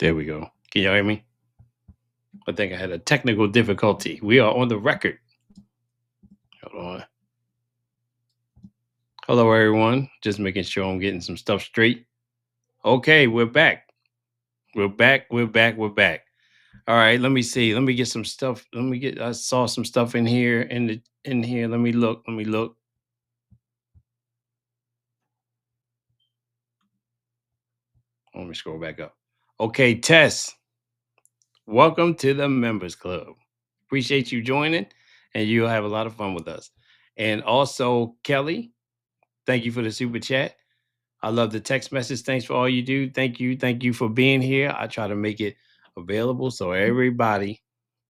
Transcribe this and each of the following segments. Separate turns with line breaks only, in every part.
There we go. Can y'all hear me? I think I had a technical difficulty. We are on the record. Hold on. Hello, everyone. Just making sure I'm getting some stuff straight. Okay, we're back. We're back. All right, let me see. Let me get some stuff. I saw some stuff in here. In here. Let me look. Let me scroll back up. Okay, Tess. Welcome to the Members Club. Appreciate you joining, and you'll have a lot of fun with us. And also, Kelly, thank you for the super chat. I love the text message. Thanks for all you do. Thank you for being here. I try to make it available so everybody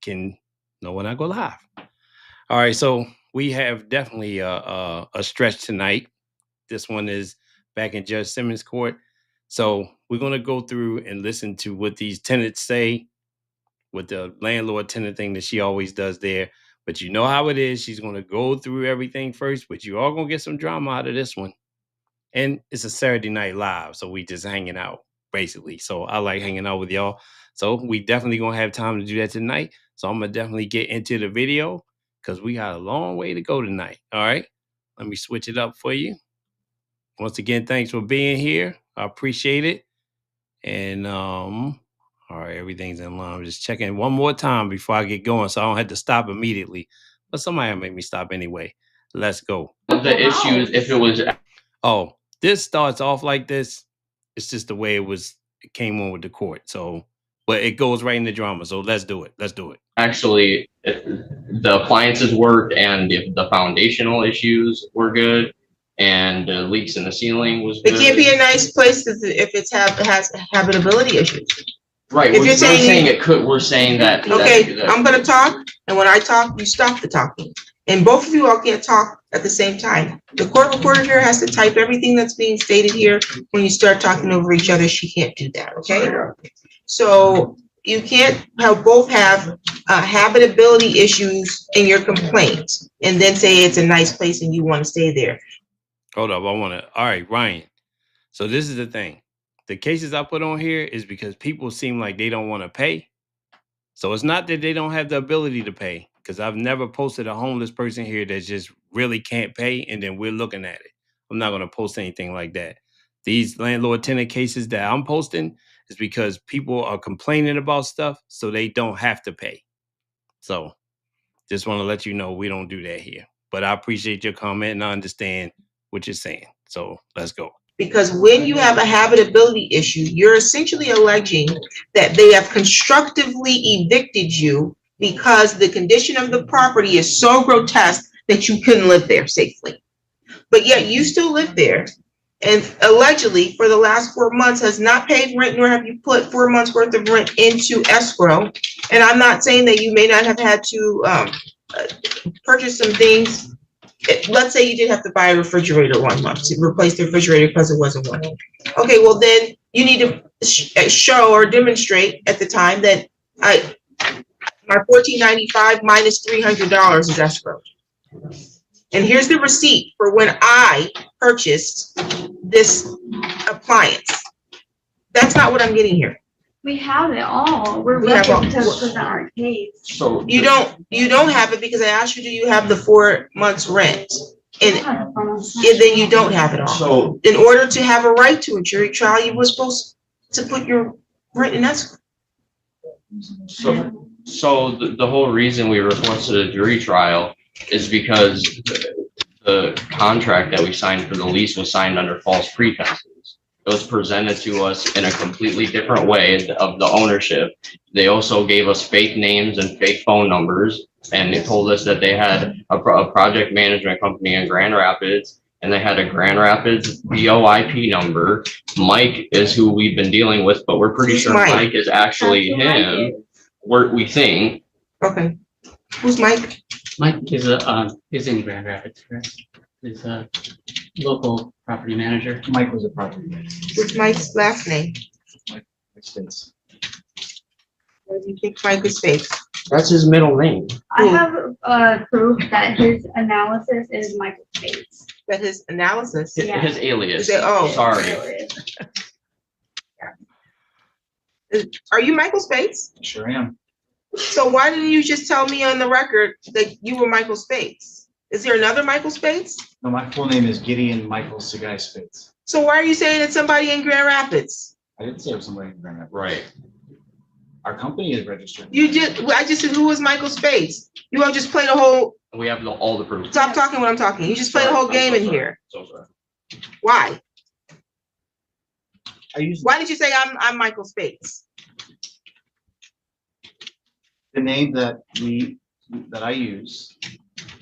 can know when I go live. All right, so we have definitely a stretch tonight. This one is back in Judge Simmons' court. So we're going to go through and listen to what these tenants say with the landlord tenant thing that she always does there. But you know how it is. She's going to go through everything first, but you all going to get some drama out of this one. And it's a Saturday night live, so we just hanging out, basically. So I like hanging out with y'all. So we definitely going to have time to do that tonight. So I'm going to definitely get into the video because we got a long way to go tonight. All right. Let me switch it up for you. Once again, thanks for being here. I appreciate it. And all right, everything's in line. I'm just checking one more time before I get going, so I don't have to stop immediately. But somebody will make me stop anyway. Let's go.
The issue is if it was...
Oh, this starts off like this. It's just the way it came on with the court. So, but it goes right in the drama. So let's do it.
Actually, if the appliances worked and if the foundational issues were good and the leaks in the ceiling was good.
It can't be a nice place if it has habitability issues.
Right. We're saying it could. We're saying that.
Okay, I'm going to talk, and when I talk, you stop the talking. And both of you all can't talk at the same time. The court reporter here has to type everything that's being stated here. When you start talking over each other, she can't do that, okay? So you can't both have habitability issues in your complaint and then say it's a nice place and you want to stay there.
Hold up, all right, Ryan. So this is the thing. The cases I put on here is because people seem like they don't want to pay. So it's not that they don't have the ability to pay, because I've never posted a homeless person here that just really can't pay and then we're looking at it. I'm not going to post anything like that. These landlord tenant cases that I'm posting is because people are complaining about stuff so they don't have to pay. So just want to let you know we don't do that here. But I appreciate your comment and I understand what you're saying. So let's go.
Because when you have a habitability issue, you're essentially alleging that they have constructively evicted you because the condition of the property is so grotesque that you couldn't live there safely. But yet you still live there and allegedly for the last 4 months has not paid rent, nor have you put 4 months worth of rent into escrow. And I'm not saying that you may not have had to purchase some things. Let's say you did have to buy a refrigerator 1 month to replace the refrigerator because it wasn't working. Okay, well then you need to show or demonstrate at the time that my $14.95 minus $300 is escrow. And here's the receipt for when I purchased this appliance. That's not what I'm getting here.
We have it all. We're looking to present our case.
So
you don't have it because I asked you, do you have the 4 months rent? And then you don't have it all.
So
in order to have a right to a jury trial, you were supposed to put your rent in escrow.
So the whole reason we requested a jury trial is because the contract that we signed for the lease was signed under false pretenses. It was presented to us in a completely different way of the ownership. They also gave us fake names and fake phone numbers, and they told us that they had a project management company in Grand Rapids, and they had a Grand Rapids VOIP number. Mike is who we've been dealing with, but we're pretty sure Mike is actually him. We think.
Okay. Who's Mike?
Mike is in Grand Rapids, correct? He's a local property manager.
Mike was a property manager.
What's Mike's last name?
Mike Spence.
Why do you think Mike is fake?
That's his middle name.
I have proof that his analysis is Michael Bates.
That his analysis?
His alias.
Oh.
Sorry.
Are you Michael Spates?
Sure am.
So why didn't you just tell me on the record that you were Michael Spates? Is there another Michael Spates?
No, my full name is Gideon Michael Sagai Spitz.
So why are you saying it's somebody in Grand Rapids?
I didn't say it was somebody in Grand Rapids.
Right.
Our company is registered.
I just said, who was Michael Spates? You all just played a whole,
We have all the proof.
stop talking when I'm talking. You just played a
Sorry,
whole
I'm
game
so
in
sorry.
here.
So sorry.
Why?
I use
Why did you say I'm Michael Spates?
the name that I use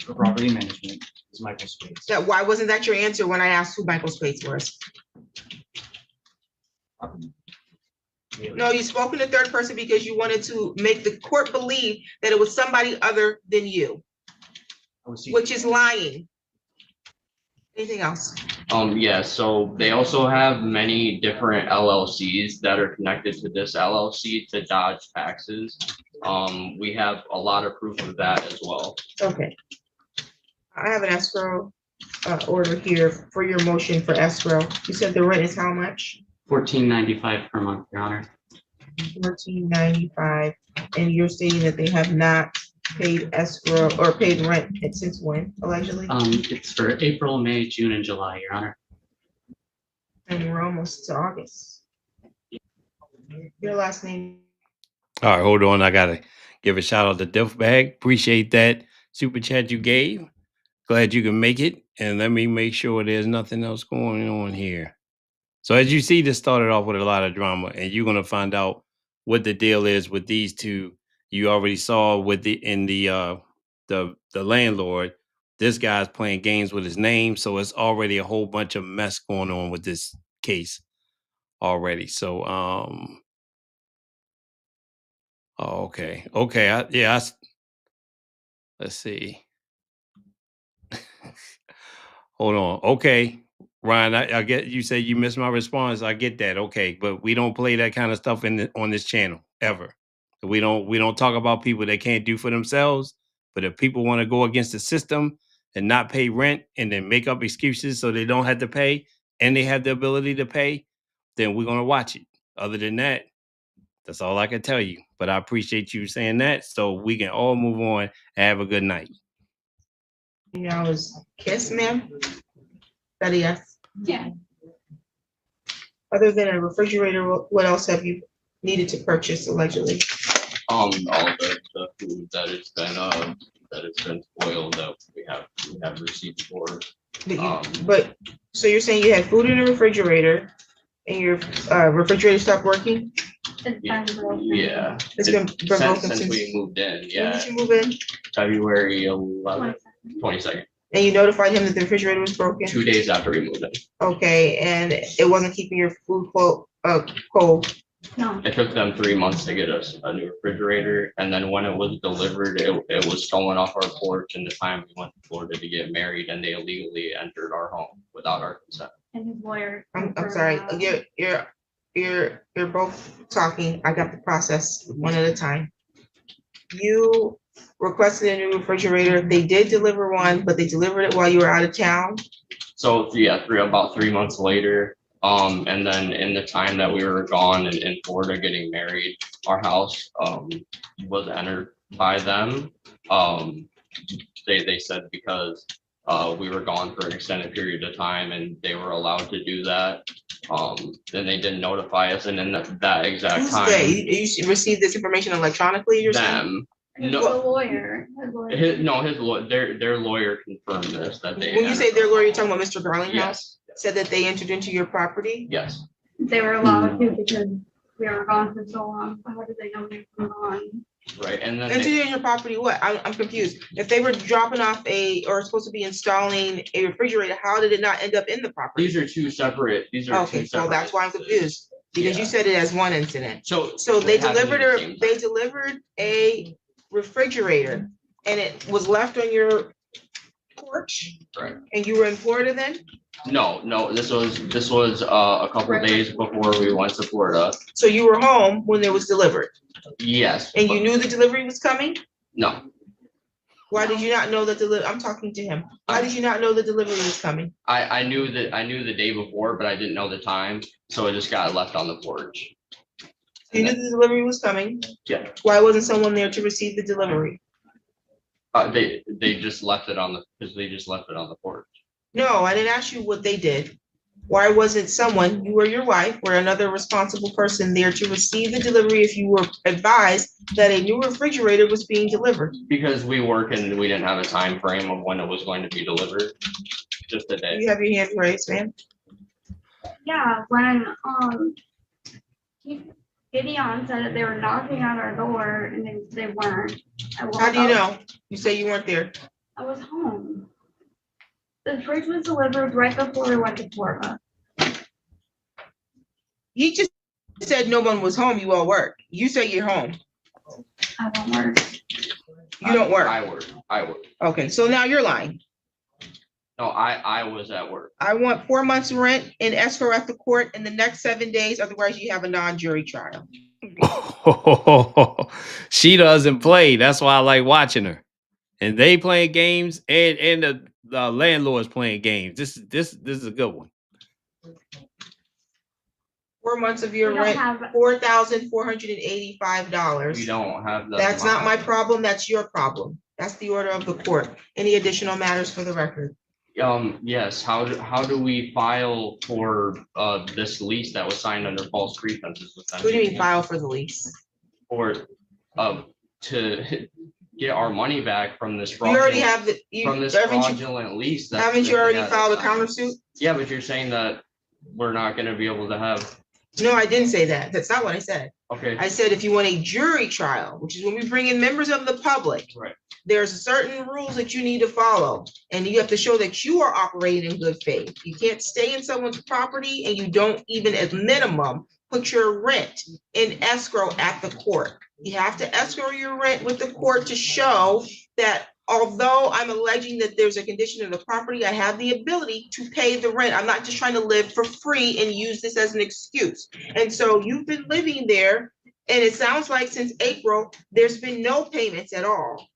for property management is Michael Spitz.
Why wasn't that your answer when I asked who Michael Spates was? No, you spoke in the third person because you wanted to make the court believe that it was somebody other than you, which is lying. Anything else?
Yeah, so they also have many different LLCs that are connected to this LLC to dodge taxes. We have a lot of proof of that as well.
Okay. I have an escrow order here for your motion for escrow. You said the rent is how much?
$14.95 per month, Your Honor.
$14.95, and you're stating that they have not paid escrow or paid rent since when, allegedly?
It's for April, May, June, and July, Your Honor.
And we're almost to August. Your last name?
All right, hold on. I gotta give a shout out to Diff Bag. Appreciate that super chat you gave. Glad you can make it. And let me make sure there's nothing else going on here. So as you see, this started off with a lot of drama, and you're gonna find out what the deal is with these two. You already saw with the landlord. This guy's playing games with his name, so it's already a whole bunch of mess going on with this case already. So oh, okay. Let's see. Hold on. Okay, Ryan, I get you say you missed my response. I get that. Okay, but we don't play that kind of stuff on this channel ever. We don't talk about people that can't do for themselves. But if people want to go against the system and not pay rent and then make up excuses so they don't have to pay and they have the ability to pay, then we're gonna watch it. Other than that, that's all I can tell you. But I appreciate you saying that, so we can all move on and have a good night.
That was Kiss, ma'am? That a yes?
Yeah.
Other than a refrigerator, what else have you needed to purchase allegedly?
All the food that it's been spoiled that we have receipts for.
But, so you're saying you had food in the refrigerator and your refrigerator stopped working?
It's been broken.
Yeah.
It's been broken
Since
since.
we moved in,
When
yeah,
did you move in?
February 11th, 22nd,
And you notified him that the refrigerator was broken?
2 days after we moved in.
Okay, and it wasn't keeping your food cold?
No,
It took them 3 months to get us a new refrigerator, and then when it was delivered, it was stolen off our porch in the time we went to Florida to get married, and they illegally entered our home without our consent.
and his lawyer.
I'm sorry, you're both talking. I got the process one at a time. You requested a new refrigerator. They did deliver one, but they delivered it while you were out of town.
So yeah, about 3 months later, and then in the time that we were gone in Florida getting married, our house was entered by them. They said because we were gone for an extended period of time and they were allowed to do that. Then they didn't notify us, and in that exact
Who's
time,
they? You received this information electronically, you're saying?
them.
His
No,
lawyer. His lawyer.
their lawyer confirmed this that they.
When you say
entered
their
our
lawyer, you're
home.
talking about Mr. Garlinghouse?
Yes,
Said that they entered into your property?
yes.
They were allowed to because we were gone for so long. How did they know we were gone?
Right, and then
Entered
they,
in your property what? I'm confused. If they were dropping off or supposed to be installing a refrigerator, how did it not end up in the property?
these are two separate.
Okay, so that's why I'm confused, because you
Yeah.
said it as one incident.
So
They
happened
delivered
at the same time.
a refrigerator and it was left on your porch
Right.
and you were in Florida then?
No, this was a couple of days before we went to Florida.
So you were home when it was delivered
Yes.
and you
but-
knew the delivery was coming?
No,
Why did you not know that I'm talking to him. Why did you not know the delivery was coming?
I knew the day before, but I didn't know the time, so it just got left on the porch.
You knew the delivery was coming.
Yeah.
Why wasn't someone there to receive the delivery?
They just left it on the porch.
No, I didn't ask you what they did. Why wasn't someone, you or your wife, or another responsible person there to receive the delivery if you were advised that a new refrigerator was being delivered?
Because we work and we didn't have a time frame of when it was going to be delivered. Just a day.
You have your hand raised, ma'am.
Yeah, when, Gideon said that they were knocking on our door and they weren't.
How do you know? You say you weren't there.
I was home. The fridge was delivered right before we went to Florida.
He just said no one was home, you all work. You say you're home.
I don't work.
You don't work.
I work.
Okay, so now you're lying.
No, I was at work.
I want 4 months rent in escrow at the court in the next 7 days, otherwise you have a non-jury trial.
She doesn't play. That's why I like watching her. And they playing games, and the landlord's playing games. This is a good one.
4 months of your
We don't
rent,
have-
$4,485.
We don't have that.
That's not my problem, that's your problem. That's the order of the court. Any additional matters for the record?
Yes, how do we file for this lease that was signed under false pretenses?
What do you mean file for the lease?
Or to get our money back from this
You already
fraudulent,
have
from this
haven't you,
fraudulent lease.
haven't you already filed a countersuit?
Yeah, but you're saying that we're not gonna be able to have,
No, I didn't say that. That's not what I said.
okay,
I said if you want a jury trial, which is when we bring in members of the public.
Right.
There's certain rules that you need to follow, and you have to show that you are operating in good faith. You can't stay in someone's property and you don't even at minimum put your rent in escrow at the court. You have to escrow your rent with the court to show that although I'm alleging that there's a condition of the property, I have the ability to pay the rent. I'm not just trying to live for free and use this as an excuse. And so you've been living there, and it sounds like since April, there's been no payments at all.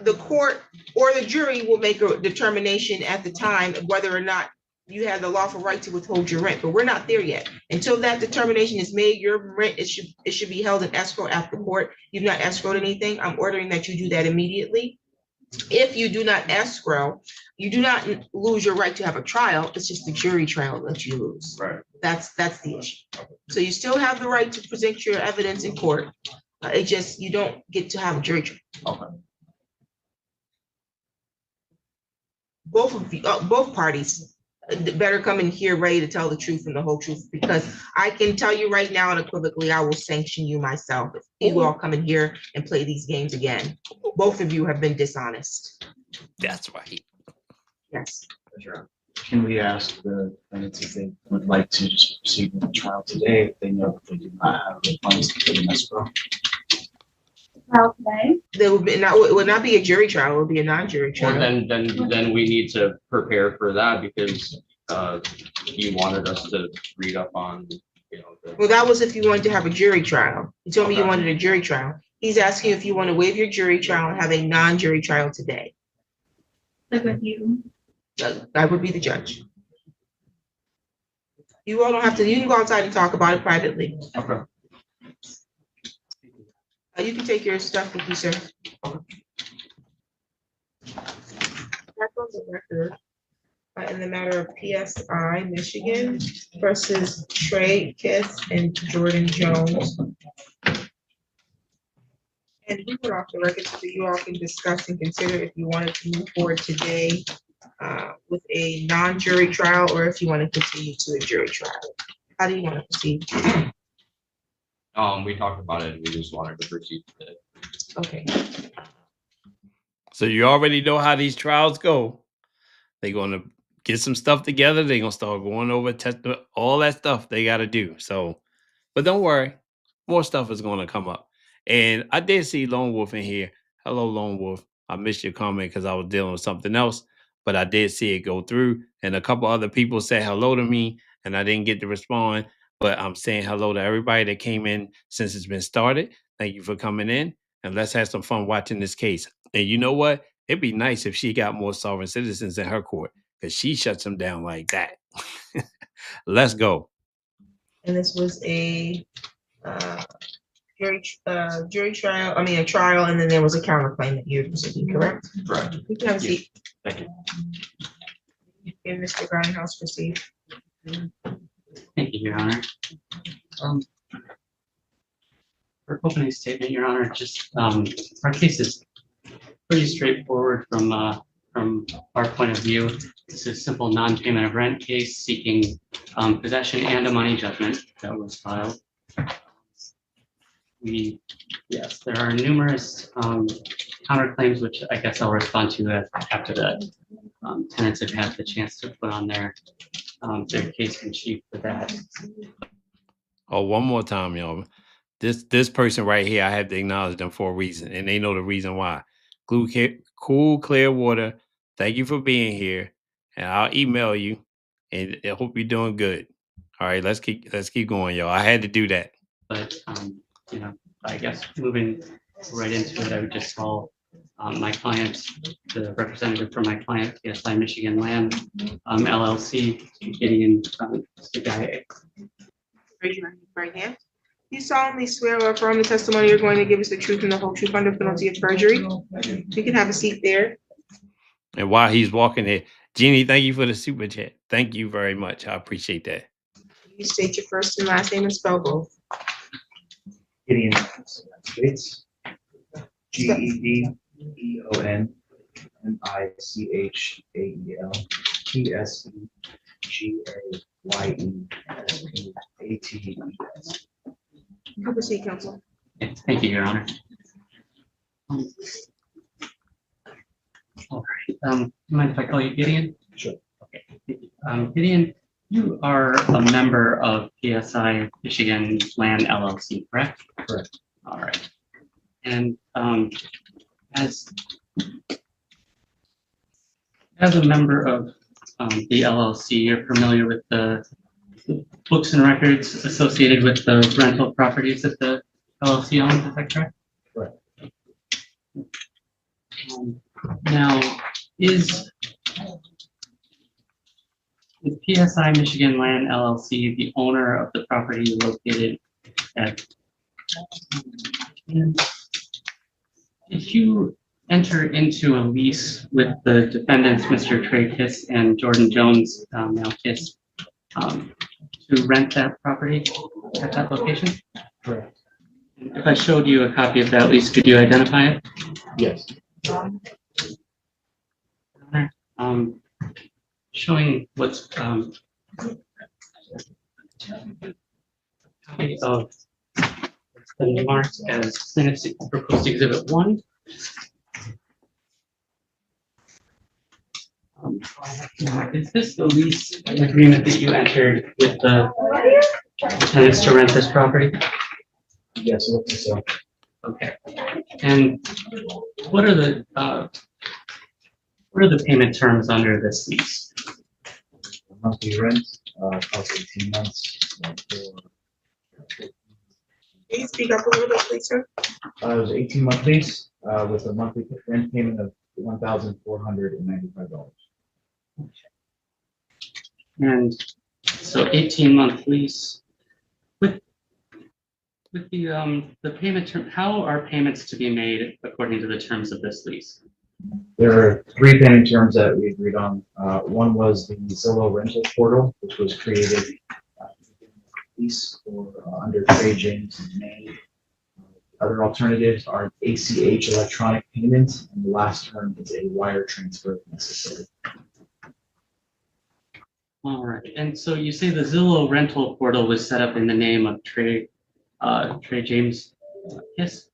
The court or the jury will make a determination at the time of whether or not you have the lawful right to withhold your rent, but we're not there yet. Until that determination is made, your rent, it should be held in escrow at the court. You've not escrowed anything. I'm ordering that you do that immediately. If you do not escrow, you do not lose your right to have a trial. It's just the jury trial that you lose.
right,
That's the issue. So you still have the right to present your evidence in court. It just, you don't get to have a jury trial.
okay.
Both of you, both parties better come in here ready to tell the truth and the whole truth, because I can tell you right now unequivocally, I will sanction you myself if you all come in here and play these games again. Both of you have been dishonest.
That's right.
Yes.
Can we ask the defendants if they would like to just proceed with the trial today, if they know that they do not have the funds to put in escrow?
Well, today,
There will be, it would not be a jury trial, it would be a non-jury
Well,
trial.
then we need to prepare for that because you wanted us to read up on,
Well, that was if you wanted to have a jury trial. You told me you
Okay.
wanted a jury trial. He's asking if you want to waive your jury trial and have a non-jury trial today.
like with you.
I would be the judge. You all don't have to, you can go outside and talk about it privately.
Okay.
You can take your stuff with you, sir. That's on the record. In the matter of PSI Michigan versus Trey Kiss and Jordan Jones. And we put off the record so you all can discuss and consider if you wanted to move forward today with a non-jury trial, or if you want to continue to a jury trial. How do you want to proceed?
We talked about it, we just wanted to proceed today.
Okay.
So you already know how these trials go. They're going to get some stuff together. They're going to start going over all that stuff they got to do. So, but don't worry, more stuff is going to come up. And I did see Lone Wolf in here. Hello, Lone Wolf. I missed your comment because I was dealing with something else, but I did see it go through. And a couple other people said hello to me, and I didn't get to respond. But I'm saying hello to everybody that came in since it's been started. Thank you for coming in, and let's have some fun watching this case. And you know what? It'd be nice if she got more sovereign citizens in her court, because she shuts them down like that. Let's go.
And this was a jury trial, I mean, a trial, and then there was a counterclaim that you're seeking, correct?
Correct.
You can have a seat.
Thank you.
And Mr. Grindhouse, proceed.
Thank you, Your Honor. For opening statement, Your Honor, just, our case is pretty straightforward from our point of view. This is a simple non-payment of rent case seeking possession and a money judgment that was filed. Yes, there are numerous counterclaims, which I guess I'll respond to after the tenants have had the chance to put on their case in chief for that.
Oh, one more time, y'all. This person right here, I have to acknowledge them for a reason, and they know the reason why. Cool, clear water. Thank you for being here, and I'll email you. And I hope you're doing good. All right, let's keep going, y'all. I had to do that.
But you know, I guess moving right into it, I would just call my client, the representative for my client, PSI Michigan Land LLC, Gideon Sagaye.
Raise your right hand. You solemnly swear or affirm the testimony you're going to give us the truth and the whole truth under penalty of perjury. You can have a seat there.
And while he's walking here, Jeannie, thank you for the super chat. Thank you very much. I appreciate that.
You state your first and last name and spell both.
Gideon, United States. GEDEON MICHAEL TSEGAYESPATES.
You can proceed, counsel.
Yes, thank you, Your Honor. All right. Mind if I call you Gideon?
Sure.
Okay. Gideon, you are a member of PSI Michigan Land LLC, correct?
Correct.
All right. And as a member of the LLC, you're familiar with the books and records associated with the rental properties that the LLC owns, is that correct?
Correct.
Now, is PSI Michigan Land LLC the owner of the property located at? Did you enter into a lease with the defendants, Mr. Trey Kiss and Jordan Jones, now Kiss, to rent that property at that location?
Correct.
If I showed you a copy of that lease, could you identify it?
Yes.
Showing what's copy of what's been marked as plaintiff's proposed exhibit 1. Is this the lease agreement that you entered with the tenants to rent this property?
Yes, it looks so.
Okay. And what are the payment terms under this lease?
Monthly rent, cost 18 months.
Can you speak up a little bit, please, sir?
It was 18-month lease with a monthly rent payment of $1,495.
And so 18-month lease with the payment term, how are payments to be made according to the terms of this lease?
There are 3 payment terms that we agreed on. One was the Zillow rental portal, which was created lease for under Trey James in May. Other alternatives are ACH electronic payments, and the last term is a wire transfer if necessary.
All right. And so you say the Zillow rental portal was set up in the name of Trey James Kiss?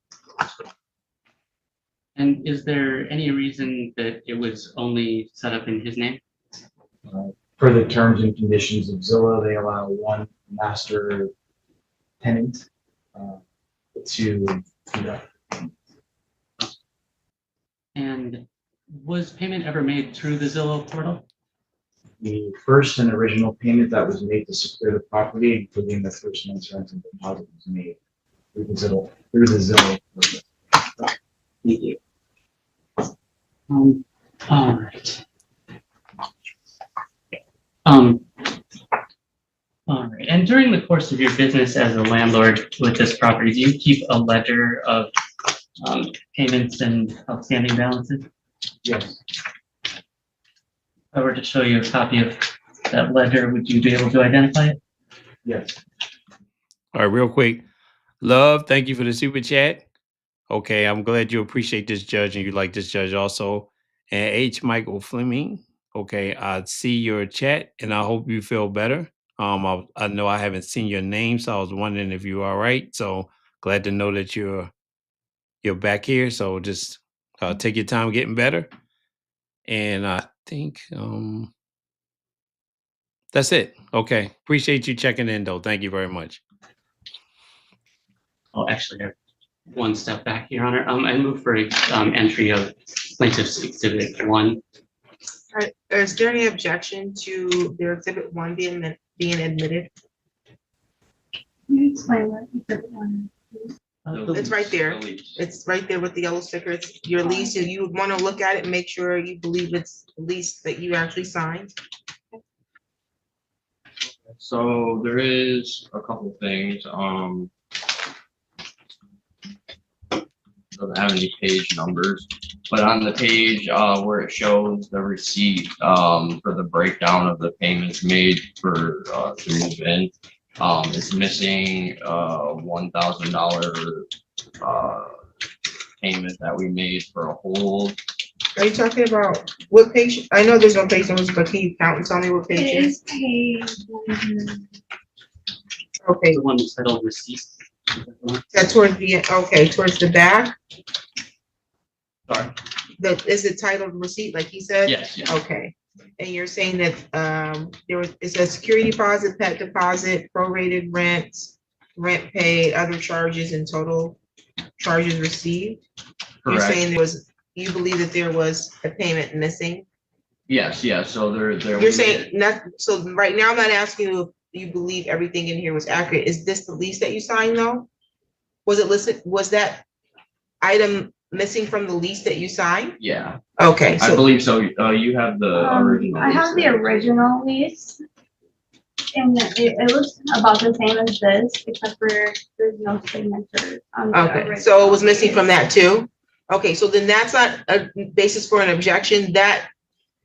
And is there any reason that it was only set up in his name?
Per the terms and conditions of Zillow, they allow one master tenant to conduct.
And was payment ever made through the Zillow portal?
The first and original payment that was made to secure the property, including the first month's rent and deposit, was made through the Zillow portal.
Thank you. All right. All right. And And during the course of your business as a landlord with this property, do you keep a ledger of payments and outstanding balances?
Yes,
If I were to show you a copy of that ledger, would you be able to identify it?
yes.
All right, real quick. Love, thank you for the super chat. Okay, I'm glad you appreciate this judge and you like this judge also. And H. Michael Fleming. Okay, I see your chat and I hope you feel better. I know I haven't seen your name, so I was wondering if you are all right. So glad to know that you're back here. So just take your time getting better. And I think that's it. Okay, appreciate you checking in though. Thank you very much.
Oh, actually, I have one step back, Your Honor. I move for entry of plaintiff's exhibit 1.
All right, is there any objection to their exhibit 1 being admitted?
Can you explain what exhibit 1 is?
It's right there.
The lease.
It's right there with the yellow sticker. It's your lease. If you want to look at it, make sure you believe it's the lease that you actually signed.
So there is a couple things, doesn't have any page numbers, but on the page, where it shows the receipt, for the breakdown of the payments made for, to move in, it's missing, $1,000, payment that we made for a hold.
Are you talking about what page? I know there's no page numbers, but can you count and tell me what page
It
it is?
is page 100.
Okay,
The one that's titled receipts.
that's towards the, okay, towards the back.
Sorry.
Is it titled receipt, like he said?
Yes, yes.
Okay, and you're saying that, it says security deposit, pet deposit, prorated rent paid, other charges and total charges received? You're
Correct.
saying you believe that there was a payment missing?
Yes, so there.
You're saying not, so right now I'm not asking you if you believe everything in here was accurate. Is this the lease that you signed though? Was it listed, was that item missing from the lease that you signed?
Yeah,
Okay,
I
so,
believe so. You have the original.
I have the
lease.
original lease. And it looks about the same as this, except for there's no signature on the
okay,
original.
so it was missing from that too? Okay, so then that's not a basis for an objection. That,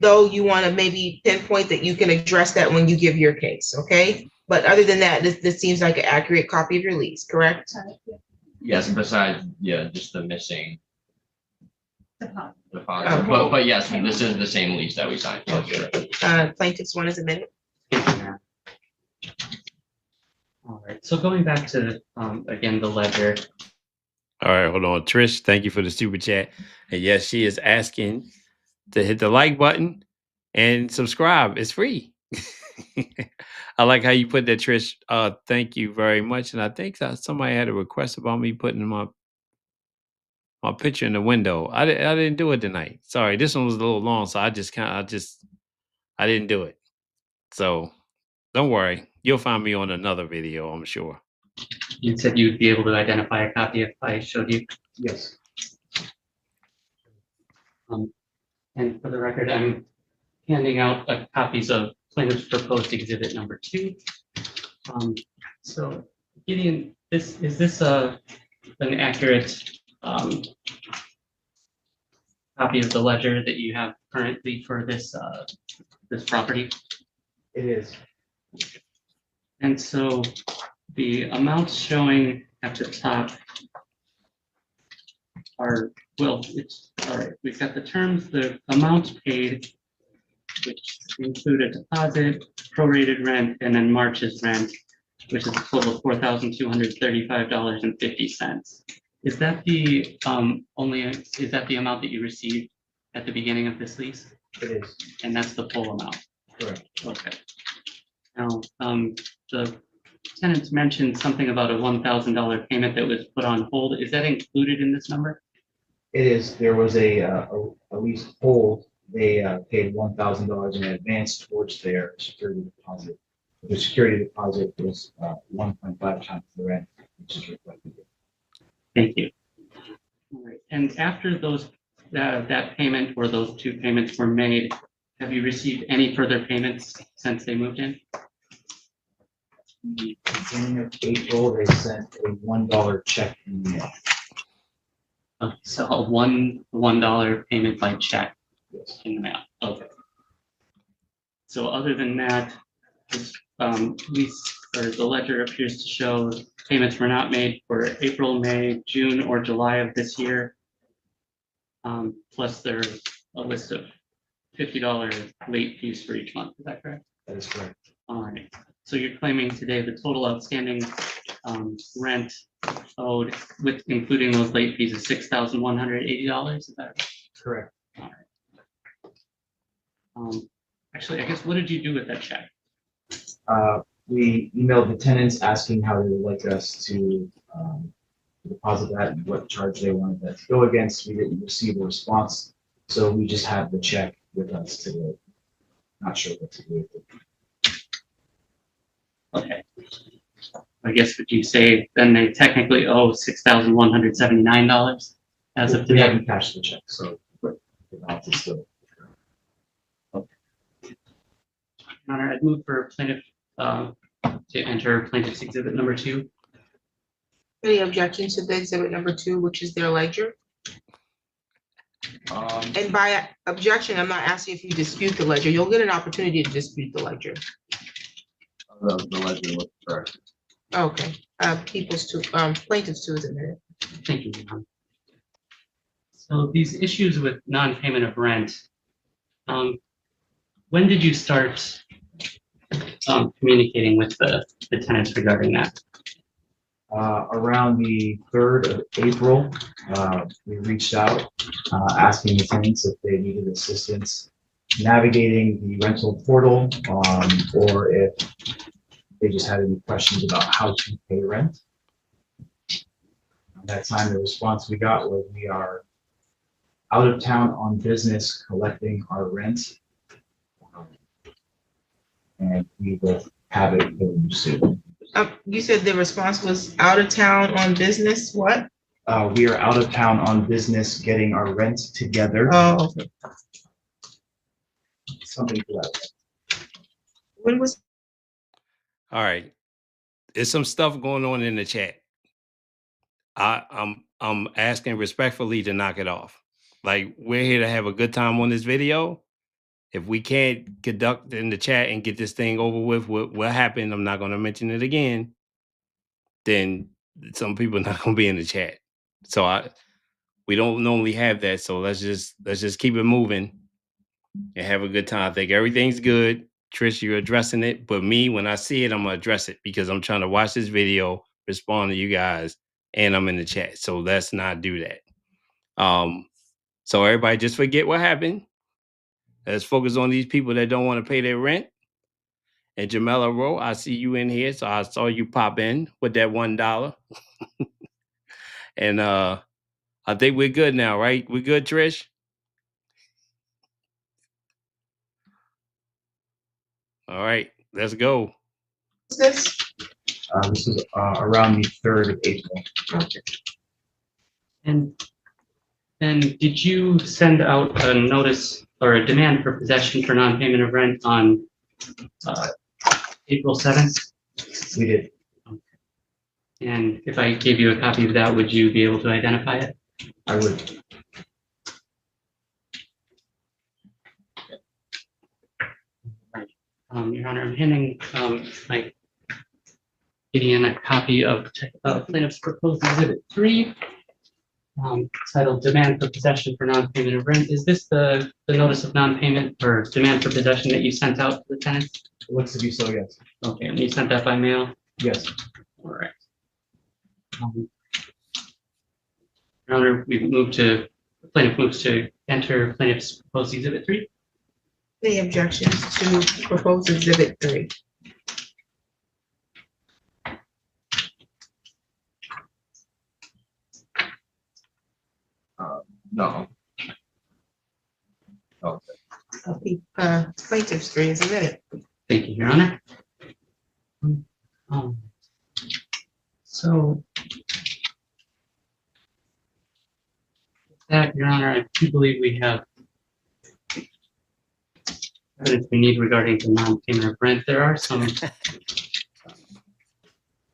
though, you want to maybe pinpoint that you can address that when you give your case, okay? But other than that, this seems like an accurate copy of your lease, correct?
Yes, besides, just the missing
Deposit.
deposit.
Okay.
But yes, this is the same lease that we signed. Yes, you're right.
Plaintiff's one is admitted.
All right, so going back to, again, the ledger.
All right, hold on. Trish, thank you for the super chat. And yes, she is asking to hit the like button and subscribe. It's free. I like how you put that, Trish. Thank you very much. And I think that somebody had a request about me putting my picture in the window. I didn't do it tonight. Sorry, this one was a little long, so I didn't do it. So don't worry. You'll find me on another video, I'm sure.
You said you'd be able to identify a copy if I showed you.
Yes.
And for the record, I'm handing out copies of plaintiff's proposed exhibit number 2. So Gideon, is this an accurate copy of the ledger that you have currently for this property?
It is.
And so the amounts showing at the top are, well, it's, all right, we've got the terms, the amounts paid, which include a deposit, prorated rent, and then March's rent, which is a total of $4,235.50. Is that the is that the amount that you received at the beginning of this lease?
It is.
And that's the full amount?
Correct.
Okay. Now, the tenants mentioned something about a $1,000 payment that was put on hold. Is that included in this number?
It is. There was a lease hold. They paid $1,000 in advance towards their security deposit. The security deposit was 1.5 times the rent, which is reflected.
Thank you. All right. And after those that payment or those 2 payments were made, have you received any further payments since they moved in?
the beginning of April, they sent a $1 check in the mail.
Okay, so a $1 payment by check
Yes.
in the mail. Okay. So other than that, this lease or the ledger appears to show payments were not made for April, May, June, or July of this year. Plus there's a list of $50 late fees for each month. Is that correct?
That is correct.
All right. So you're claiming today the total outstanding rent owed with including those late fees is $6,180. Is that right?
Correct.
Actually, I guess, what did you do with that check?
We emailed the tenants asking how they would like us to deposit that and what charge they wanted that to go against. We didn't receive a response, so we just have the check with us today. Not sure what to do with it.
Okay. I guess would you say then they technically owe $6,179 as of
We
today?
haven't cashed the check, so the balance is still.
Your Honor, I'd move for plaintiff to enter plaintiff's exhibit number 2.
Any objections to the exhibit number 2, which is their ledger? And by objection, I'm not asking if you dispute the ledger. You'll get an opportunity to dispute the ledger.
The ledger looks correct.
Okay, plaintiffs 2 is admitted.
Thank you, Your Honor. So these issues with non-payment of rent, when did you start communicating with the tenants regarding that?
Around the 3rd of April, we reached out asking the tenants if they needed assistance navigating the rental portal, or if they just had any questions about how to pay rent. At that time, the response we got was we are out of town on business collecting our rent, and we will have it paid soon.
You said the response was out of town on business, what?
We are out of town on business getting our rent together.
Oh, okay.
Something to that effect.
When was,
All right. There's some stuff going on in the chat. I'm asking respectfully to knock it off. Like, we're here to have a good time on this video. If we can't conduct in the chat and get this thing over with, what happened, I'm not going to mention it again, then some people are not going to be in the chat. So we don't normally have that. So let's just keep it moving and have a good time. I think everything's good. Trish, you're addressing it. But me, when I see it, I'm going to address it because I'm trying to watch this video, respond to you guys, and I'm in the chat. So let's not do that. So everybody just forget what happened. Let's focus on these people that don't want to pay their rent. And Jamela Rowe, I see you in here. So I saw you pop in with that $1. And I think we're good now, right? We're good, Trish? All right, let's go.
this?
This is around the 3rd of April.
Okay.
And then did you send out a notice or a demand for possession for non-payment of rent on April 7th?
We did.
And if I gave you a copy of that, would you be able to identify it?
I would.
Your Honor, I'm handing my Gideon a copy of plaintiff's proposed exhibit 3, titled Demand for Possession for Non-Payment of Rent. Is this the notice of non-payment or demand for possession that you sent out to the tenants?
It looks to be so, yes.
Okay, and you sent that by mail?
Yes.
All right. Your Honor, plaintiff moves to enter plaintiff's proposed exhibit 3.
Any objections to proposed exhibit 3?
No.
Plaintiffs 3 is admitted.
Thank you, Your Honor. So, with that, Your Honor, I do believe we have evidence we need regarding the non-payment of rent. There are some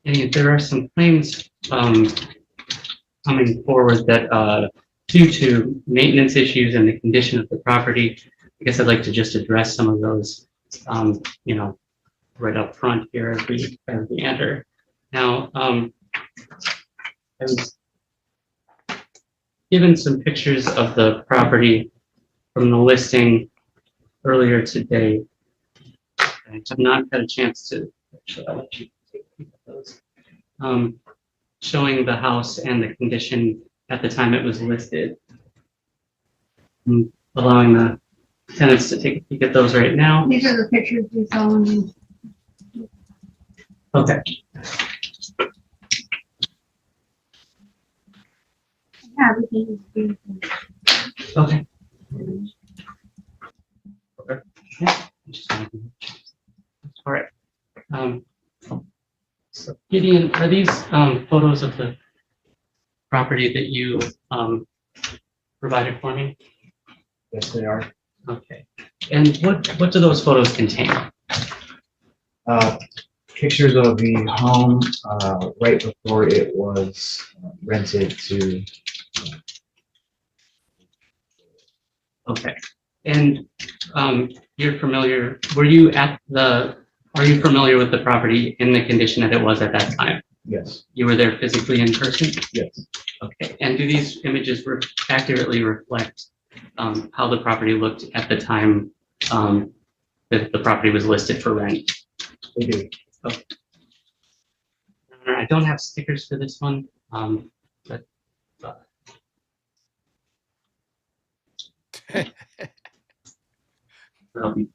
there are some claims coming forward that due to maintenance issues and the condition of the property, I guess I'd like to just address some of those, right up front here as we enter. Now, I was given some pictures of the property from the listing earlier today. I have not had a chance to, actually, I'll let you take a peek at those. Showing the house and the condition at the time it was listed. I'm allowing the tenants to take a peek at those right now.
These are the pictures we saw when we.
Okay.
Yeah, everything is beautiful.
Okay. Okay. Yeah. All right. So Gideon, are these photos of the property that you provided for me?
Yes, they are.
Okay. And what do those photos contain?
Pictures of the home right before it was rented to.
Okay. And you're familiar, are you familiar with the property in the condition that it was at that time?
Yes.
You were there physically in person?
Yes.
Okay. And do these images accurately reflect how the property looked at the time that the property was listed for rent?
They do.
Okay. I don't have stickers for this one, but that'll be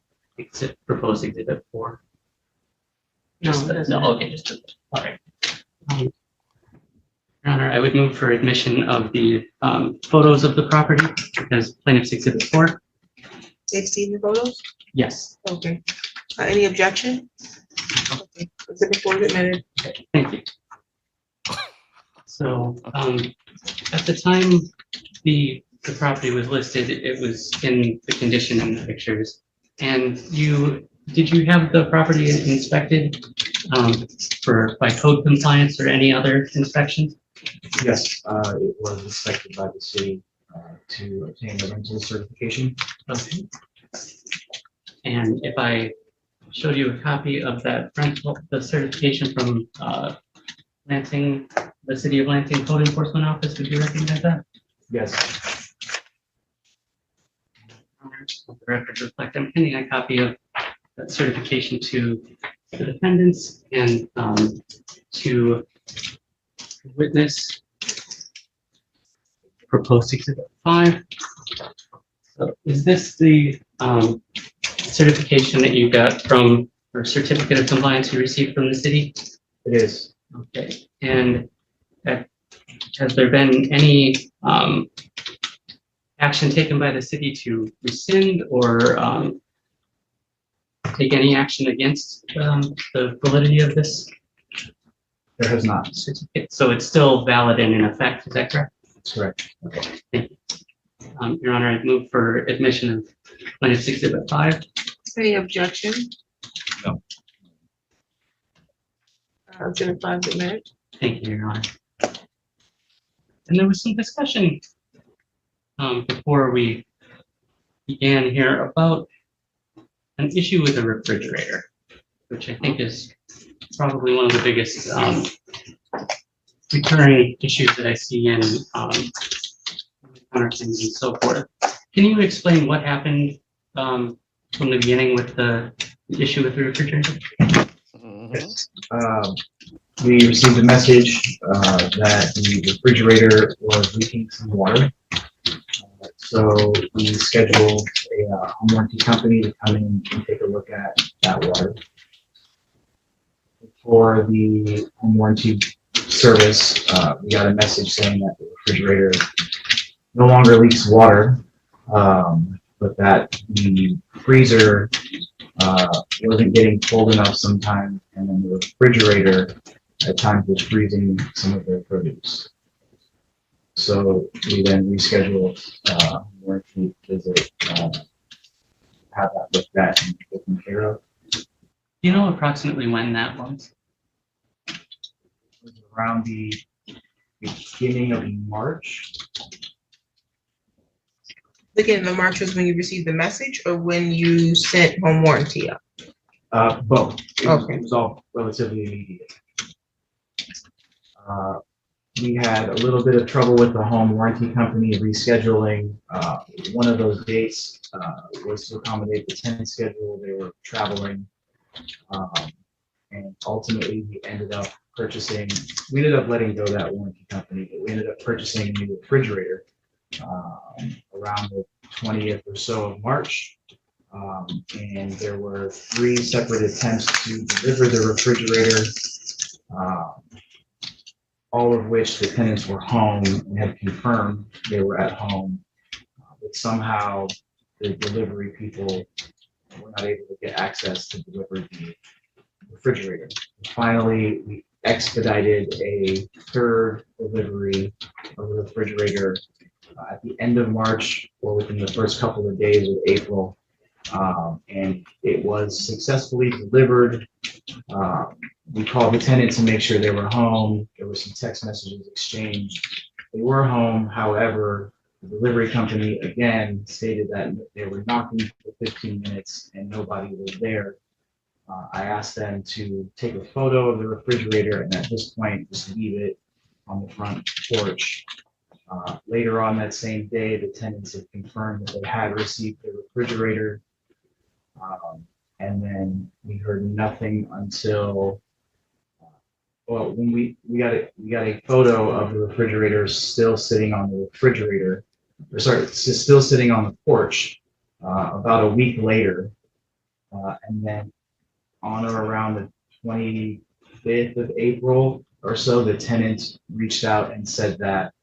proposed exhibit 4. Okay, just all right. Your Honor, I would move for admission of the photos of the property as plaintiff's exhibit 4.
They've seen the photos?
Yes.
Okay. Any objection? Okay. Exhibit 4 is admitted.
Thank you. So at the time the property was listed, it was in the condition in the pictures. And did you have the property inspected by code compliance or any other inspections?
Yes, it was inspected by the city to obtain the rental certification.
Okay. And if I showed you a copy of that the certification from Lansing, the City of Lansing Code Enforcement Office, would you recognize that?
Yes.
The records reflect I'm handing a copy of that certification to the defendants and to witness proposed exhibit 5. So is this the certification that you got from, or certificate of compliance you received from the city?
It is.
Okay. And has there been any action taken by the city to rescind or take any action against the validity of this
There has not.
certificate? So it's still valid and in effect, is that correct?
That's correct.
Okay, thank you. Your Honor, I move for admission of plaintiff's exhibit 5.
Any objection?
No.
Exhibit 5 is admitted.
Thank you, Your Honor. And there was some discussion before we began here about an issue with the refrigerator, which I think is probably one of the biggest recurring issues that I see in counterclaims and so forth. Can you explain what happened from the beginning with the issue with the refrigerator?
We received a message that the refrigerator was leaking some water. So we scheduled a home warranty company to come in and take a look at that water. For the home warranty service, we got a message saying that the refrigerator no longer leaks water, but that the freezer wasn't getting cold enough sometimes, and then the refrigerator at times was freezing some of their produce. So we then rescheduled a warranty visit, have that looked at and taken care of.
Do you know approximately when that was?
around the beginning of March.
Beginning of March was when you received the message or when you sent home warranty up?
Both.
Okay.
It was all relatively immediate. We had a little bit of trouble with the home warranty company rescheduling. One of those dates was to accommodate the tenant schedule. They were traveling. And ultimately we ended up letting go of that warranty company, but we ended up purchasing a new refrigerator around the 20th or so of March. And there were 3 separate attempts to deliver the refrigerator, all of which the tenants were home and had confirmed they were at home. But somehow the delivery people were not able to get access to deliver the refrigerator. Finally, we expedited a 3rd delivery of the refrigerator at the end of March or within the first couple of days of April. And it was successfully delivered. We called the tenant to make sure they were home. There were some text messages exchanged. They were home. However, the delivery company again stated that they were knocking for 15 minutes and nobody was there. I asked them to take a photo of the refrigerator and at this point just leave it on the front porch. Later on that same day, the tenants had confirmed that they had received the refrigerator. And then we heard nothing until, when we got a photo of the refrigerator still sitting on the refrigerator, still sitting on the porch about a week later. And then on or around the 25th of April or so, the tenant reached out and said that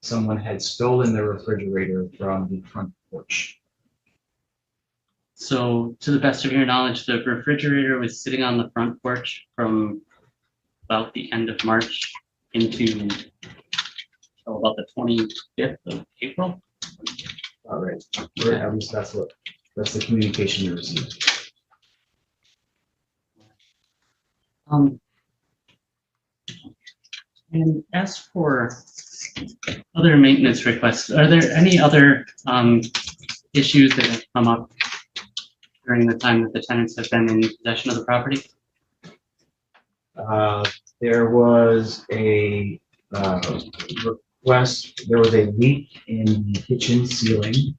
someone had stolen the refrigerator from the front porch.
So to the best of your knowledge, the refrigerator was sitting on the front porch from about the end of March into about the 25th of April.
All right, or at least that's the communication we received.
And as for other maintenance requests, are there any other issues that have come up during the time that the tenants have been in possession of the property?
There was a request, there was a leak in the kitchen ceiling,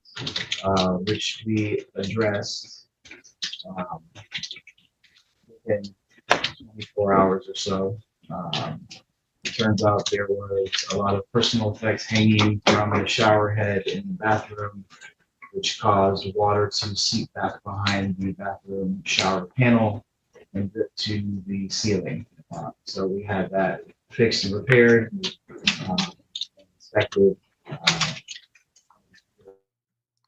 which we addressed within 24 hours or so. It turns out there was a lot of personal effects hanging from the shower head in the bathroom, which caused water to seep back behind the bathroom shower panel and drip to the ceiling. So we had that fixed and repaired, inspected.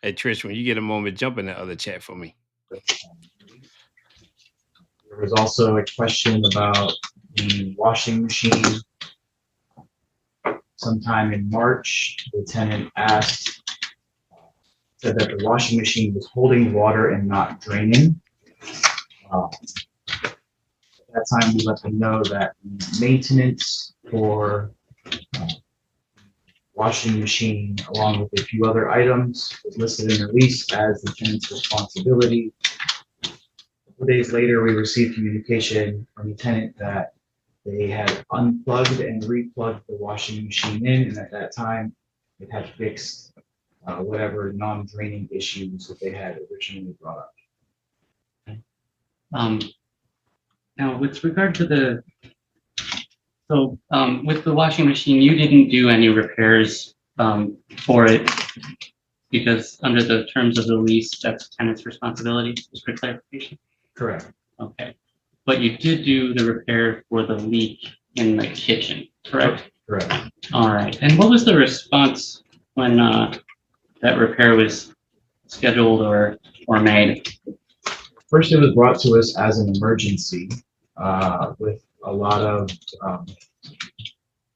Hey, Trish, when you get a moment, jump in the other chat for me.
There was also a question about the washing machine. Sometime in March, the tenant said that the washing machine was holding water and not draining. At that time, we let them know that the maintenance for washing machine, along with a few other items, was listed in the lease as the tenant's responsibility. A couple days later, we received communication from the tenant that they had unplugged and replugged the washing machine in, and at that time, it had fixed whatever non-draining issues that they had originally brought up.
Now, with regard to with the washing machine, you didn't do any repairs for it because under the terms of the lease, that's tenant's responsibility, just for clarification?
Correct.
Okay. But you did do the repair for the leak in the kitchen, correct?
Correct.
All right. And what was the response when that repair was scheduled or made?
First, it was brought to us as an emergency with a lot of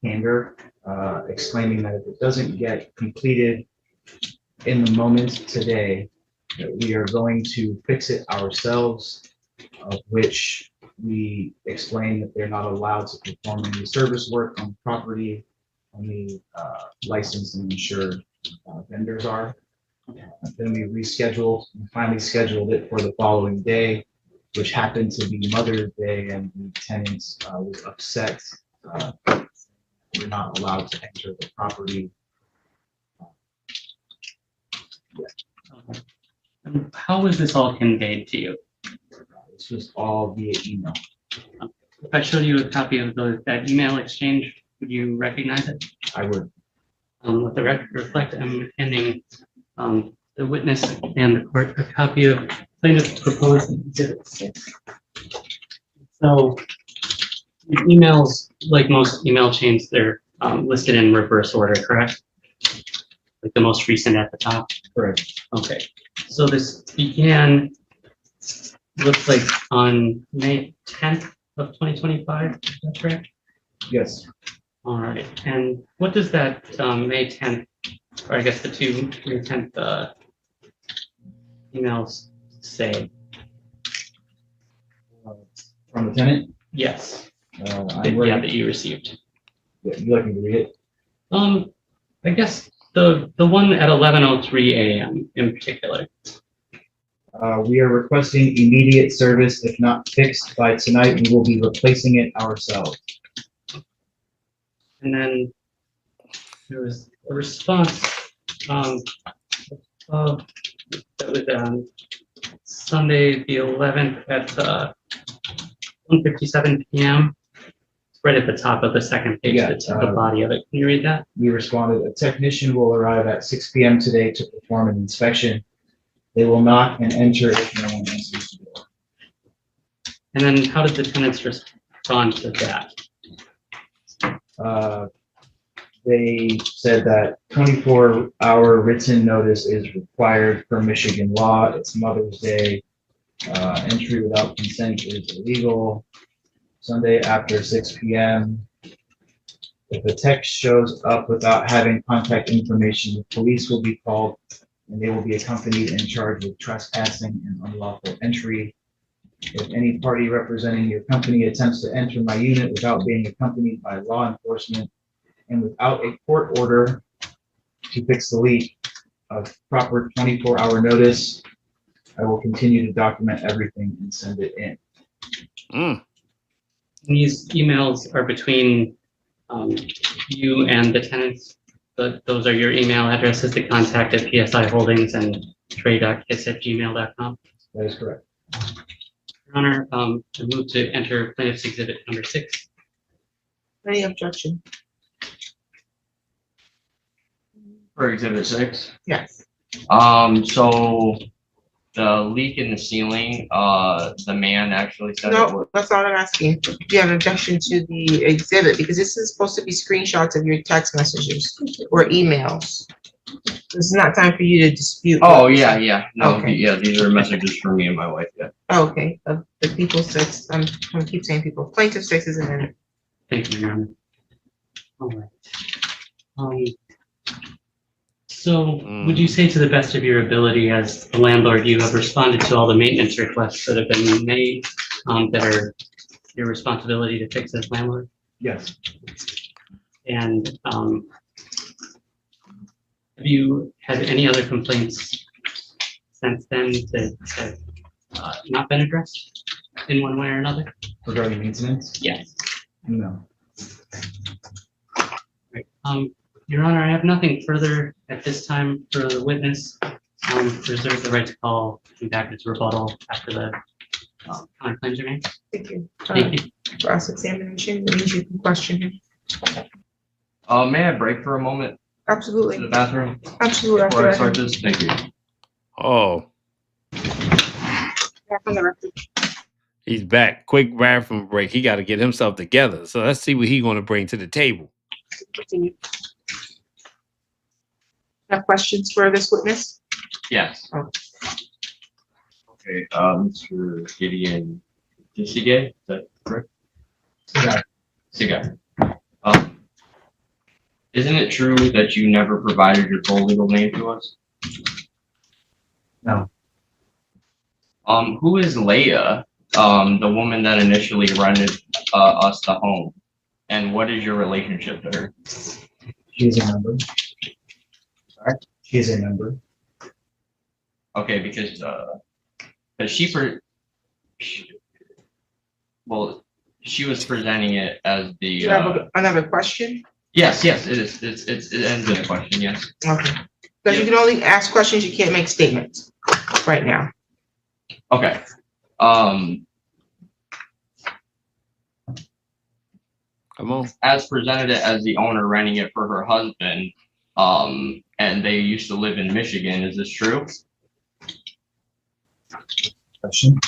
candor, explaining that if it doesn't get completed in the moment today, that we are going to fix it ourselves, of which we explain that they're not allowed to perform any service work on the property. Only licensed and insured vendors are. Then we finally scheduled it for the following day, which happened to be Mother's Day, and the tenants was upset. We're not allowed to enter the property.
How was this all conveyed to you?
It's just all via email.
If I showed you a copy of that email exchange, would you recognize it?
I would.
Let the record reflect, I'm handing the witness and the court a copy of plaintiff's proposed exhibit 6. So the emails, like most email chains, they're listed in reverse order, correct? Like the most recent at the top?
Correct.
Okay. So this began, looks like on May 10th of 2025, is that correct?
Yes.
All right, and what does that May 10th, or I guess the two May 10th emails say?
From the tenant?
Yes,
I'm
yeah,
ready.
that you received.
Yeah, you like me to read it?
I guess the one at 11:03 a.m. in particular.
We are requesting immediate service. If not fixed by tonight, we will be replacing it ourselves.
And then there was a response that was Sunday the 11th at 1:57 p.m. It's right at the top of the second page,
Yeah,
the body of it. Can you read that?
We responded, a technician will arrive at 6 p.m. today to perform an inspection. They will knock and enter if no one answers the door.
And then how did the tenants respond to that?
They said that 24-hour written notice is required per Michigan law. It's Mother's Day. Entry without consent is illegal. Sunday after 6 p.m. If a text shows up without having contact information, the police will be called and they will be accompanied and charged with trespassing and unlawful entry. If any party representing your company attempts to enter my unit without being accompanied by law enforcement and without a court order to fix the leak of proper 24-hour notice, I will continue to document everything and send it in.
These emails are between you and the tenants. Those are your email addresses to contact at PSI Holdings and trey.kiss@gmail.com.
That is correct.
Your Honor, I move to enter plaintiff's exhibit number 6.
Any objection?
For exhibit 6.
Yes.
So the leak in the ceiling, the man actually said it
No,
was.
that's not what I'm asking. Do you have an objection to the exhibit? Because this is supposed to be screenshots of your text messages or emails. This is not time for you to dispute.
Oh, yeah. No,
Okay.
yeah, these are messages from me and my wife, yeah.
Oh, okay, of the people 6, I'm gonna keep saying people. Plaintiff 6 is in it.
Thank you, Your Honor. All right. So would you say, to the best of your ability as the landlord, you have responded to all the maintenance requests that have been made that are your responsibility to fix as landlord?
Yes.
And have you had any other complaints since then that have not been addressed in one way or another?
Regarding maintenance?
Yes.
No.
Right. Your Honor, I have nothing further at this time for the witness. Reserve the right to call you back its rebuttal after the counterclaims are made.
Thank you.
Thank you.
Cross-examination, means you can question him.
May I break for a moment
Absolutely.
to the bathroom
Absolutely.
before I start this? Thank you.
Oh,
Back on the record.
he's back. Quick bathroom break. He got to get himself together. So let's see what he's going to bring to the table.
Continue. Have questions for this witness?
Yes.
Oh.
Okay, Mr. Gideon Disige, is that correct? Sigai. Isn't it true that you never provided your full legal name to us?
No.
Who is Leia the woman that initially rented us the home? And what is your relationship to her?
She is a member.
Sorry?
She is a member.
Okay, because she was presenting it as the.
You have another question?
Yes, it is. It ends in a question. Yes.
Okay. Because you can only ask questions, you can't make statements right now.
Okay.
Come on.
As presented it as the owner renting it for her husband, and they used to live in Michigan. Is this true?
Question.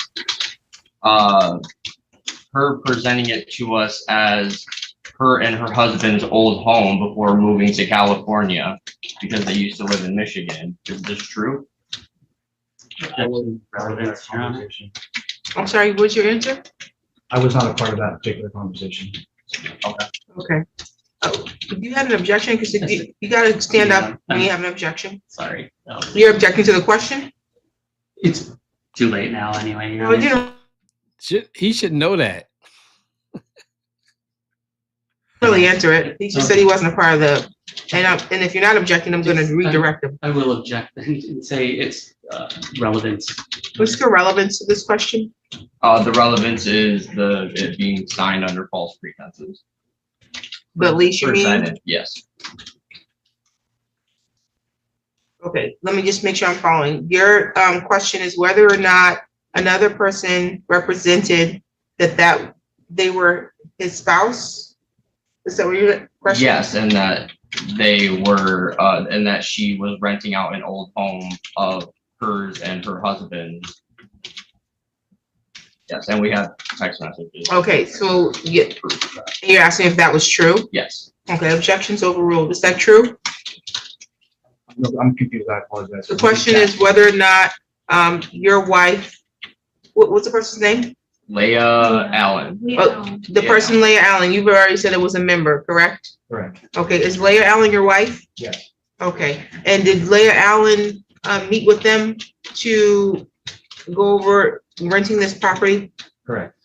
Her presenting it to us as her and her husband's old home before moving to California because they used to live in Michigan. Is this true?
I wasn't part of that
Relevance, Your Honor.
conversation.
I'm sorry, what's your answer?
I was not a part of that particular conversation.
Okay. Oh, you had an objection, because you gotta stand up when you have an objection.
Sorry.
You're objecting to the question?
It's too late now anyway. Your
Well,
Honor.
you don't
He should know that.
really answer it. He just said he wasn't a part of the, and if you're not objecting, I'm gonna redirect him.
I will object and say it's relevance.
What's the relevance of this question?
The relevance is it being signed under false pretenses.
The lease you mean?
Presented, yes.
Okay, let me just make sure I'm following. Your question is whether or not another person represented that they were his spouse? Is that what your question?
Yes, and that they were, and that she was renting out an old home of hers and her husband's. Yes, and we have text messages.
Okay, so you're asking if that was true?
Yes.
Okay, objections overruled. Is that true?
I'm confused. I apologize.
The question is whether or not your wife, what's the person's name?
Leah Allen.
Oh, the
Yeah.
person Leah Allen, you've already said it was a member, correct?
Correct.
Okay, is Leah Allen your wife?
Yes.
Okay, and did Leah Allen meet with them to go over renting this property?
Correct.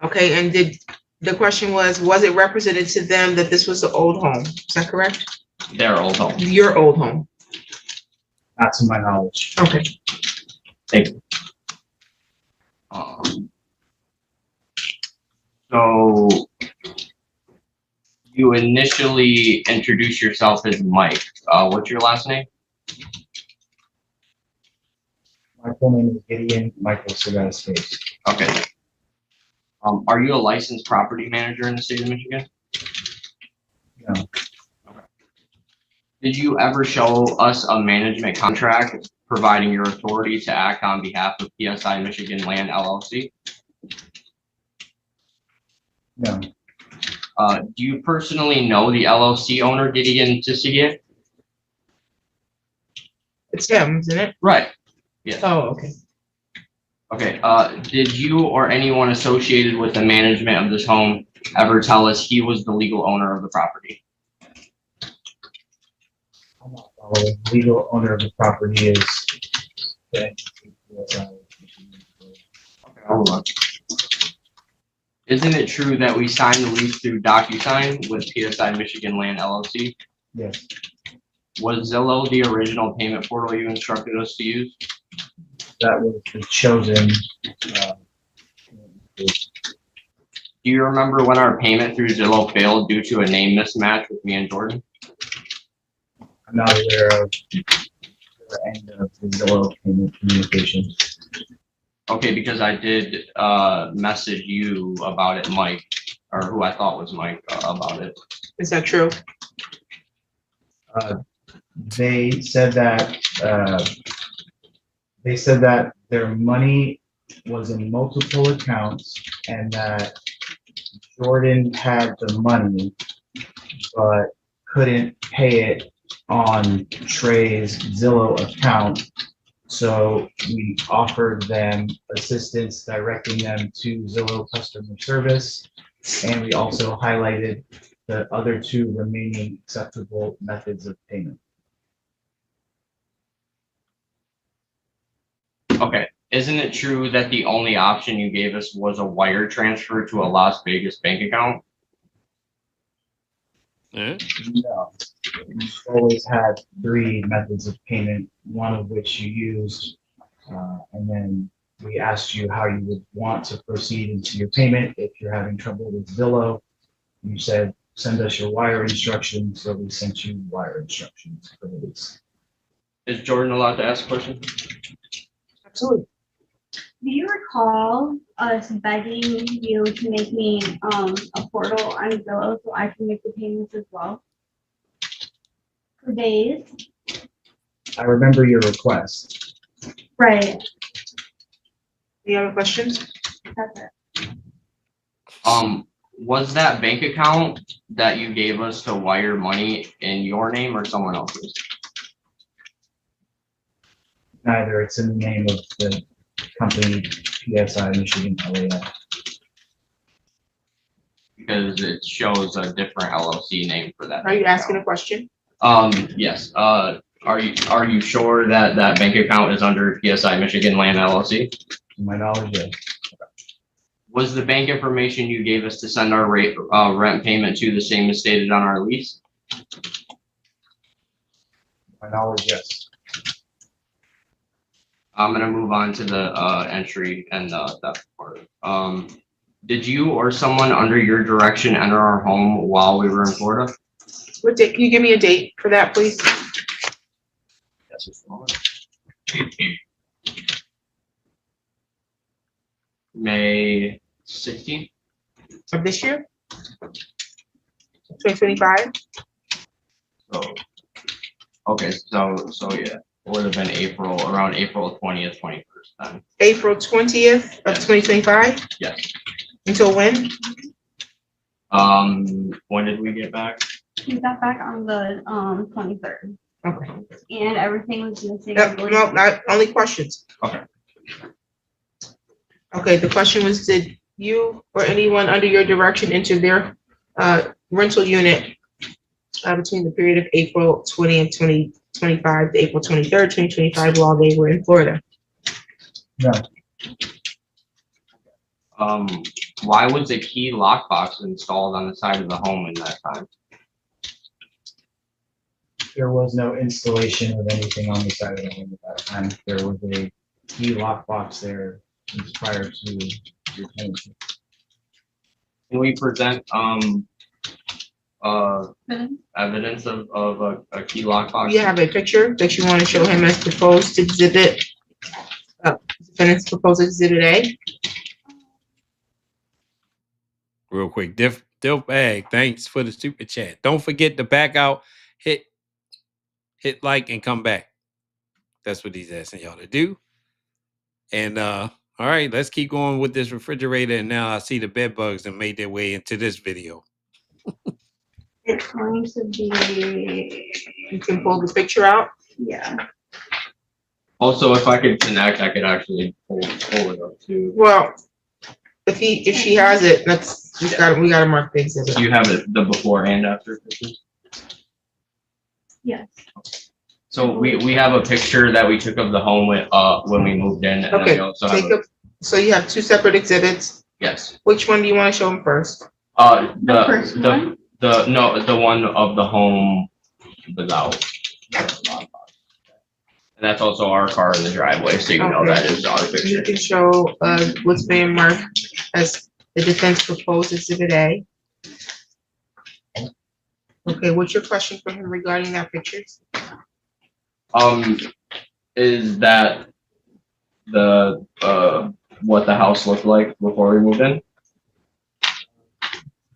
Okay, and the question was it represented to them that this was the old home? Is that correct?
Their old home.
Your old home?
Not to my knowledge.
Okay.
Thank you. So you initially introduced yourself as Mike. What's your last name?
My full name is Gideon Michael Segatis.
Okay. Are you a licensed property manager in the state of Michigan?
No.
Okay. Did you ever show us a management contract providing your authority to act on behalf of PSI Michigan Land LLC?
No.
Do you personally know the LLC owner, Gideon Tisigian?
It's him, isn't it?
Right. Yes.
Oh, okay.
Okay, did you or anyone associated with the management of this home ever tell us he was the legal owner of the property?
I'm not following. Legal owner of the property is.
Okay, hold on. Isn't it true that we signed the lease through DocuSign with PSI Michigan Land LLC?
Yes.
Was Zillow the original payment portal you instructed us to use?
That was the chosen.
Do you remember when our payment through Zillow failed due to a name mismatch with me and Jordan?
I'm not aware of the end of the Zillow payment communication.
Okay, because I did message you about it, Mike, or who I thought was Mike, about it.
Is that true?
They said that their money was in multiple accounts and that Jordan had the money but couldn't pay it on Trey's Zillow account. So we offered them assistance directing them to Zillow customer service. And we also highlighted the other two remaining acceptable methods of payment.
Okay, Isn't it true that the only option you gave us was a wire transfer to a Las Vegas bank account?
Yeah.
No. You've always had three methods of payment, one of which you used, and then we asked you how you would want to proceed into your payment. If you're having trouble with Zillow, you said, send us your wire instructions, so we sent you wire instructions for the lease.
Is Jordan allowed to ask a question?
Absolutely.
Do you recall us begging you to make me a portal on Zillow so I can make the payments as well? For days?
I remember your request.
Right,
Any other questions?
that's it.
Was that bank account that you gave us to wire money in your name or someone else's?
Neither, it's in the name of the company PSI Michigan LAS.
Because it shows a different LLC name for that.
Are you
bank
asking a
account.
question?
Yes, are you sure that that bank account is under PSI Michigan Land LLC?
To my knowledge, yes.
Was the bank information you gave us to send our rent payment to the same as stated on our lease?
To my knowledge, yes.
I'm gonna move on to the entry and that part. Did you or someone under your direction enter our home while we were in Florida?
What date? Can you give me a date for that, please?
Yes, it's May 16th.
Of this year? 2025?
So, okay, so yeah, it would have been around April 20th, 21st then.
April 20th of 2025?
Yes.
Until when?
When did we get back?
We got back on the 23rd,
Okay.
and everything was missing.
No, not only questions.
Okay.
Okay, the question was, did you or anyone under your direction enter their rental unit between the period of April 20th, 2025 to April 23rd, 2025, while they were in Florida?
No.
Why was a key lockbox installed on the side of the home in that time?
There was no installation of anything on the side of the home at that time. There was a key lockbox there since prior to your tenancy.
Can we present evidence of a key lockbox?
You have a picture that you want to show him as proposed exhibit, defendant's proposed exhibit A?
Real quick, Dill Bag, thanks for the super chat. Don't forget to back out, hit like and come back. That's what he's asking y'all to do. And all right, let's keep going with this refrigerator. And now I see the bed bugs that made their way into this video.
It's going to be,
You can pull the picture out.
yeah.
Also, if I could connect, I could actually pull it up too.
Well, if she has it, we gotta mark the exhibit.
Do you have it, the before and after pictures?
Yes.
So we have a picture that we took of the home when we moved in, and then
Okay,
we also have
so you have two separate exhibits.
yes.
Which one do you want to show him first?
The first one?
The one of the home without. And that's also our car in the driveway, so you know that is our
You
picture.
can show what's being marked as the defense proposed exhibit A. Okay, what's your question for him regarding that picture?
Is that the what the house looked like before we moved in?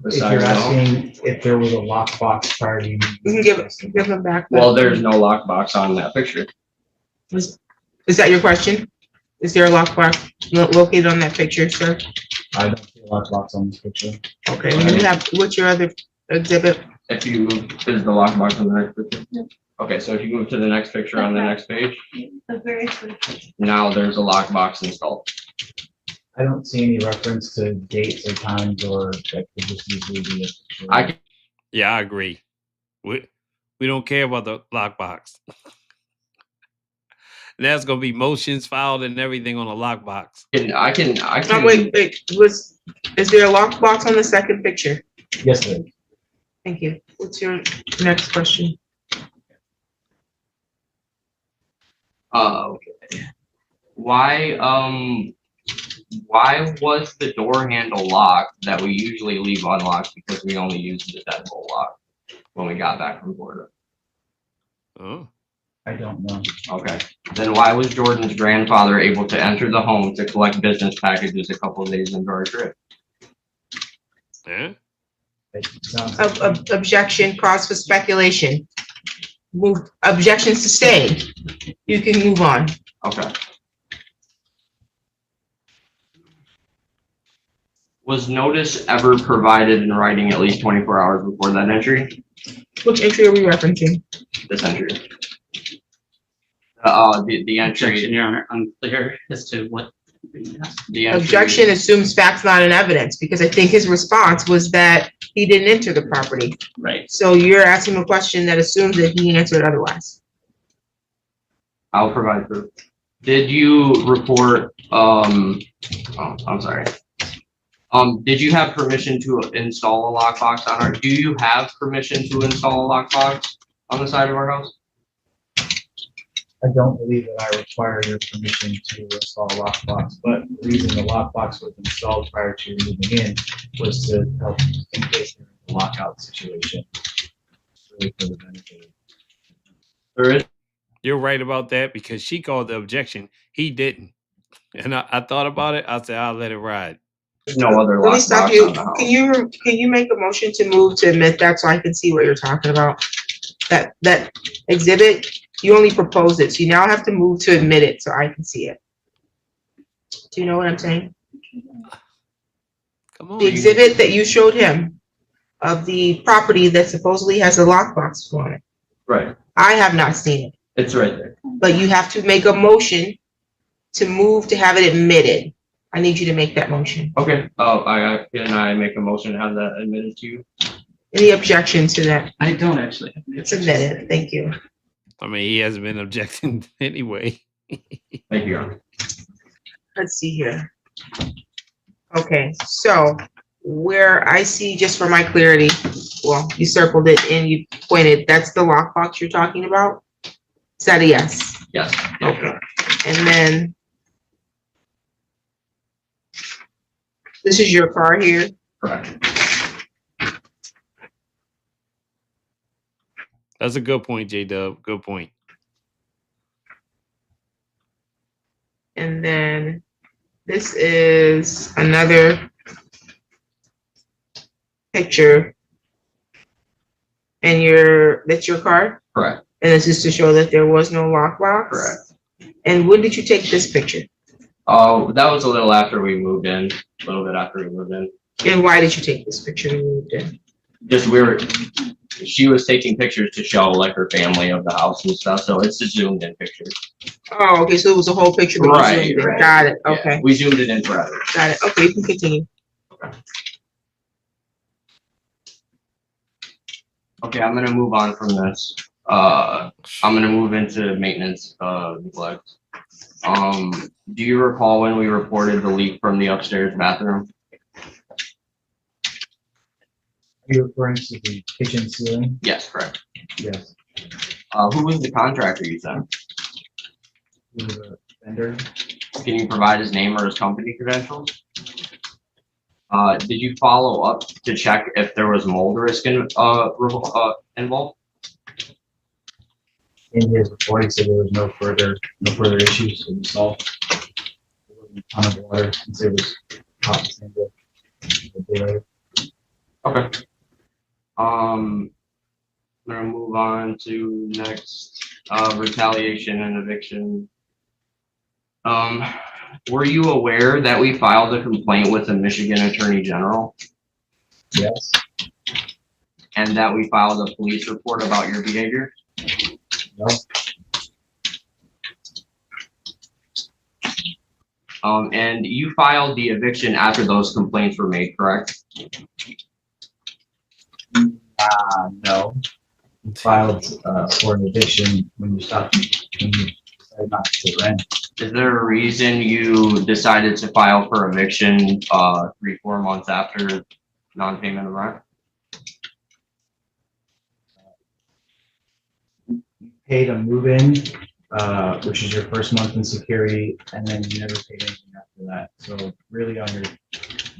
If you're asking if there was a lockbox prior to you.
You can give him back.
Well, there's no lockbox on that picture.
Is that your question? Is there a lockbox located on that picture, sir?
I don't see a lockbox on this picture.
Okay, and you have, what's your other exhibit?
If you move, is the lockbox on the next picture?
Yeah.
Okay, so if you move to the next picture on the next page,
The very first.
now there's a lockbox installed.
I don't see any reference to dates or times, or that could just easily be a picture.
I can
Yeah, I agree. We don't care about the lockbox. That's gonna be motions filed and everything on a lockbox.
I can.
No, wait, is there a lockbox on the second picture?
Yes, there is.
Thank you. What's your next question?
Okay. Why was the door handle locked that we usually leave unlocked because we only used the deadbolt lock when we got back from Florida?
Oh,
I don't know.
Okay. Then why was Jordan's grandfather able to enter the home to collect business packages a couple of days into our trip?
yeah.
It sounds
Objection, cause for speculation. Move, objections to stay. You can move on.
Okay. Was notice ever provided in writing at least 24 hours before that entry?
Which entry are we referencing?
This entry. The
Objection,
entry.
Your Honor, unclear as to what.
The entry.
Objection assumes facts not in evidence, because I think his response was that he didn't enter the property.
Right.
So you're asking a question that assumes that he answered otherwise.
I'll provide proof. Did you report? Oh, I'm sorry. Did you have permission to install a lockbox on our? Do you have permission to install a lockbox on the side of our house?
I don't believe that I require your permission to install a lockbox, but the reason the lockbox was installed prior to moving in was to help in case there was a lockout situation. Really for the benefit.
There is.
You're right about that because she called the objection. He didn't. And I thought about it. I said, I'll let it ride.
No other
Let me stop
lockbox
you.
on the house.
Can you make a motion to move to admit that so I can see what you're talking about? That exhibit, you only proposed it, so you now have to move to admit it so I can see it. Do you know what I'm saying?
Come on.
The exhibit that you showed him of the property that supposedly has a lockbox on it.
Right.
I have not seen it,
It's right there.
but you have to make a motion to move to have it admitted. I need you to make that motion.
Okay. Can I make a motion to have that admitted to you?
Any objection to that?
I don't actually have any
It's admitted. Thank you.
I mean, he hasn't been objecting anyway.
Thank you, Your Honor.
Let's see here. Okay, so where I see, just for my clarity, well, you circled it and you pointed, that's the lockbox you're talking about? Is that a yes?
Yes.
Okay, and then this is your car here?
Correct.
That's a good point, J-Dub. Good point.
And then this is another picture. And that's your car?
Correct.
And this is to show that there was no lockbox?
Correct.
And when did you take this picture?
Oh, that was a little after we moved in. A little bit after we moved in.
And why did you take this picture when you moved in?
Just she was taking pictures to show like her family of the house and stuff. So it's a zoomed in picture.
Oh, okay, so it was a whole picture. That
Right,
you zoomed in.
right.
Got it,
Yeah,
okay,
we zoomed it in forever.
got it. Okay, you can continue.
Okay, I'm gonna move on from this. I'm gonna move into maintenance neglect. Do you recall when we reported the leak from the upstairs bathroom?
Are you referring to the kitchen ceiling?
Yes, correct.
Yes.
Who was the contractor you sent?
Who was the vendor?
Can you provide his name or his company credentials? Did you follow up to check if there was mold risk involved?
In his report, he said there was no further issues to be solved. There wasn't a ton of water since it was hot and single.
Okay. I'm gonna move on to next, retaliation and eviction. Were you aware that we filed a complaint with the Michigan Attorney General
Yes.
and that we filed a police report about your behavior?
No.
And you filed the eviction after those complaints were made, correct?
No. We filed for an eviction when you stopped decided not to pay rent.
Is there a reason you decided to file for eviction 3-4 months after non-payment of rent?
You paid a move-in, which is your first month in security, and then you never paid anything after that. So really on your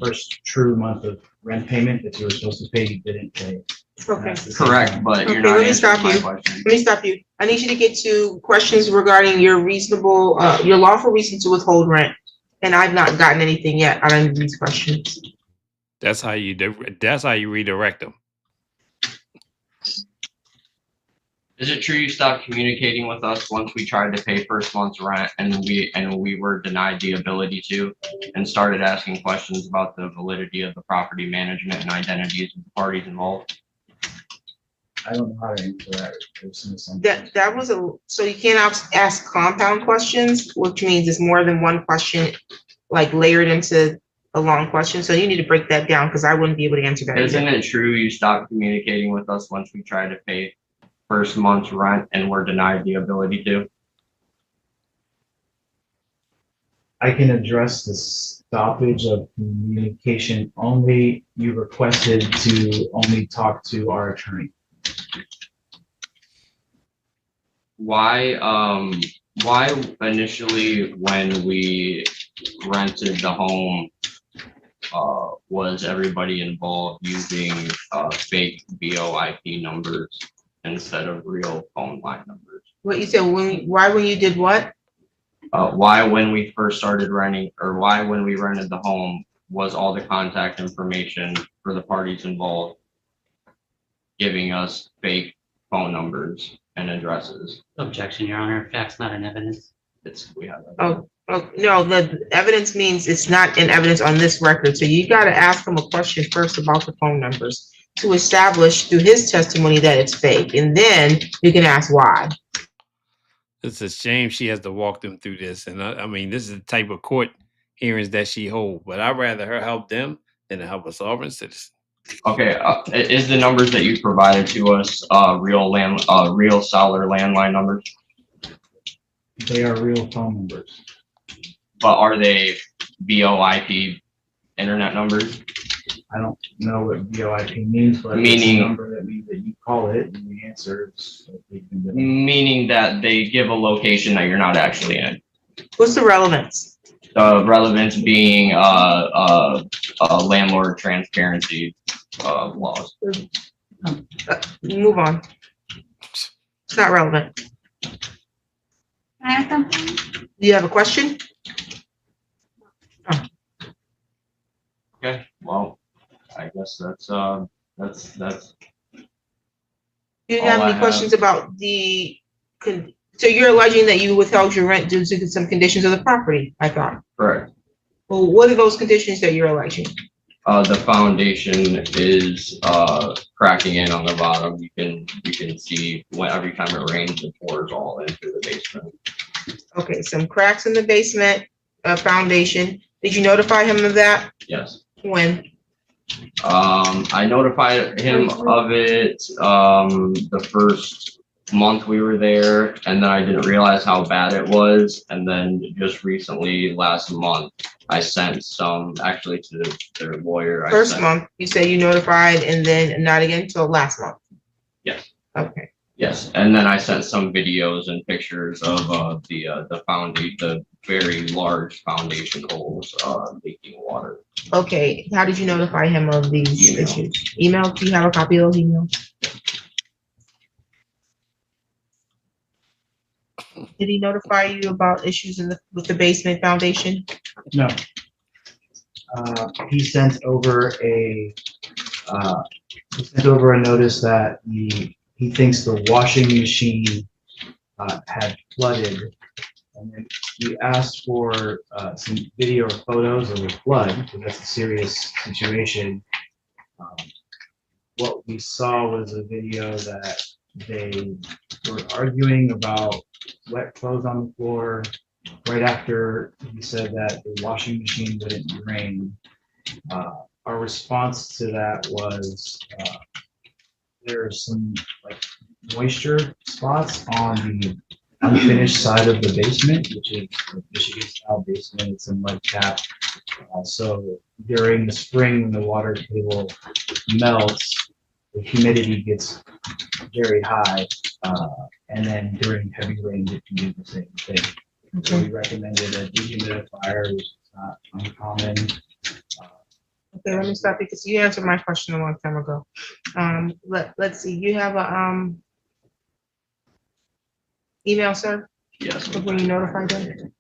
first true month of rent payment that you were supposed to pay, you didn't pay.
Okay.
Correct, but
Okay,
you're not
let me
answering
stop
my
you.
question.
Let me stop you. I need you to get to questions regarding your reasonable, your lawful reason to withhold rent. And I've not gotten anything yet out of these questions.
That's how you redirect them.
Is it true you stopped communicating with us once we tried to pay first month's rent and we were denied the ability to, and started asking questions about the validity of the property management and identities of the parties involved?
I don't know how to answer that. There's some assumptions.
That was so you can't ask compound questions, which means it's more than one question, like layered into a long question. So you need to break that down because I wouldn't be able to answer that.
Isn't it true you stopped communicating with us once we tried to pay first month's rent and were denied the ability to?
I can address the stoppage of communication only. You requested to only talk to our attorney.
Why initially when we rented the home, was everybody involved using fake VoIP numbers instead of real phone line numbers?
What you said, why when you did what?
Why when we first started renting, or why when we rented the home, was all the contact information for the parties involved giving us fake phone numbers and addresses?
Objection, Your Honor. Facts not in evidence.
We have that.
Oh, no, the evidence means it's not in evidence on this record. So you got to ask him a question first about the phone numbers to establish through his testimony that it's fake. And then you can ask why.
It's a shame she has to walk them through this. And I mean, this is the type of court hearings that she holds. But I'd rather her help them than to help a sovereign citizen.
Okay, is the numbers that you provided to us real cellular landline numbers?
They are real phone numbers.
But are they VoIP internet numbers?
I don't know what VoIP means, but it's a number that means that you call it and the answer is.
Meaning that they give a location that you're not actually in.
What's the relevance?
The relevance being landlord transparency laws.
Move on. It's not relevant.
Can I ask something?
Do you have a question?
Okay, well, I guess that's.
You didn't
All
have
I
any questions about so you're alleging that you withheld your rent due to some conditions of the property, I thought.
correct.
Well, what are those conditions that you're alleging?
The foundation is cracking in on the bottom. You can see every time it rains, it pours all into the basement.
Okay, some cracks in the basement, foundation. Did you notify him of that?
Yes.
When?
I notified him of it the first month we were there, and then I didn't realize how bad it was. And then just recently, last month, I sent some actually to their lawyer.
First month, you say you notified, and then not again until last month.
Yes.
Okay.
Yes, and then I sent some videos and pictures of the very large foundation holes leaking water.
Okay. How did you notify him of these
Email.
issues? Email? Do you have a copy of those emails? Did he notify you about issues with the basement foundation?
No. He sent over a notice that he thinks the washing machine had flooded, and then we asked for some video or photos of the flood because that's a serious situation. What we saw was a video that they were arguing about wet clothes on the floor right after he said that the washing machine wouldn't drain. Our response to that was there are some like moisture spots on the unfinished side of the basement, which is the Michigan style basement. It's a mud cap. So during the spring, when the water table melts, the humidity gets very high. And then during heavy rain, it can do the same thing. So we recommended a dehumidifier, which is not uncommon.
Okay, let me stop you because you answered my question a long time ago. Let's see, you have a, email, sir,
Yes.
of when you notified them,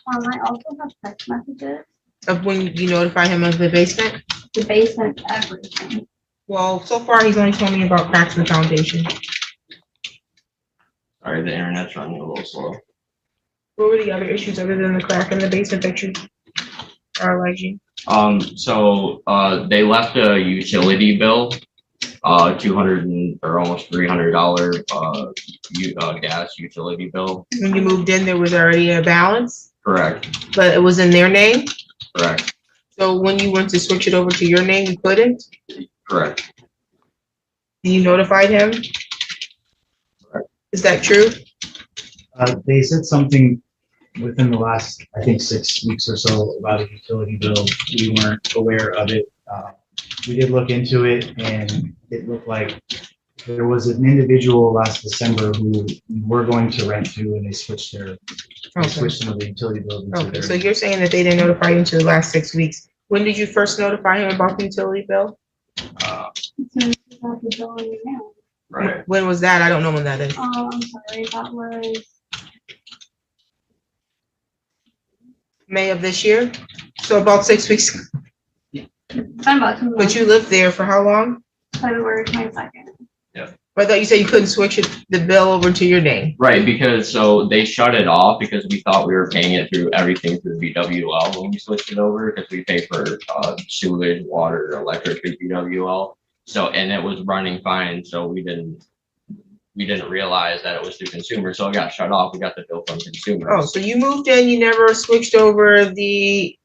I also have text messages,
of when you notify him of the basement?
the basement, everything.
Well, so far, he's only told me about cracks in the foundation.
Sorry, the internet's running a little slow.
What were the other issues other than the crack in the basement that you are alleging?
So they left a utility bill, or almost $300 gas utility bill.
When you moved in, there was already a balance,
Correct,
but it was in their name?
correct,
So when you went to switch it over to your name, you couldn't?
correct.
You notified him?
Correct.
Is that true?
They said something within the last, I think, 6 weeks or so about a utility bill. We weren't aware of it. We did look into it, and it looked like there was an individual last December who we were going to rent to, and they switched they switched some of the utility bills into
Okay,
their.
so you're saying that they didn't notify you until the last 6 weeks. When did you first notify him about the utility bill?
Uh,
As soon as you got the bill in your mail.
right.
When was that? I don't know when that is.
Oh, I'm sorry, that was,
May of this year? So about 6 weeks.
it's been about 2
But
months,
you lived there for how long?
February 22nd.
I thought you said you couldn't switch the bill over to your name.
Right, because so they shut it off because we thought we were paying it through everything through VWL when we switched it over, because we pay for sewage, water, electric through VWL. So, and it was running fine, so we didn't realize that it was through consumer, so it got shut off. We got the bill from consumer.
Oh, so you moved in, you never switched over the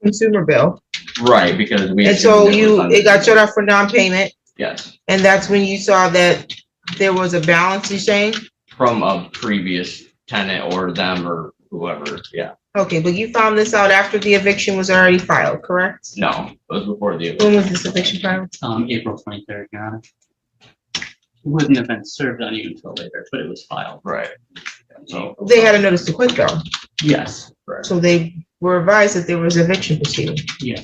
consumer bill.
Right, because we.
And so
assumed
it got shut off for non-payment,
Yes,
and that's when you saw that there was a balance, you're saying?
from a previous tenant or them or whoever, yeah.
Okay, but you found this out after the eviction was already filed, correct?
No, it was before the.
When was this eviction filed?
April 23rd, Your Honor. It wouldn't have been served on you until later, but it was filed.
Right. So.
They had a notice to quit though,
Yes,
so they were advised that there was eviction proceeding.
yeah.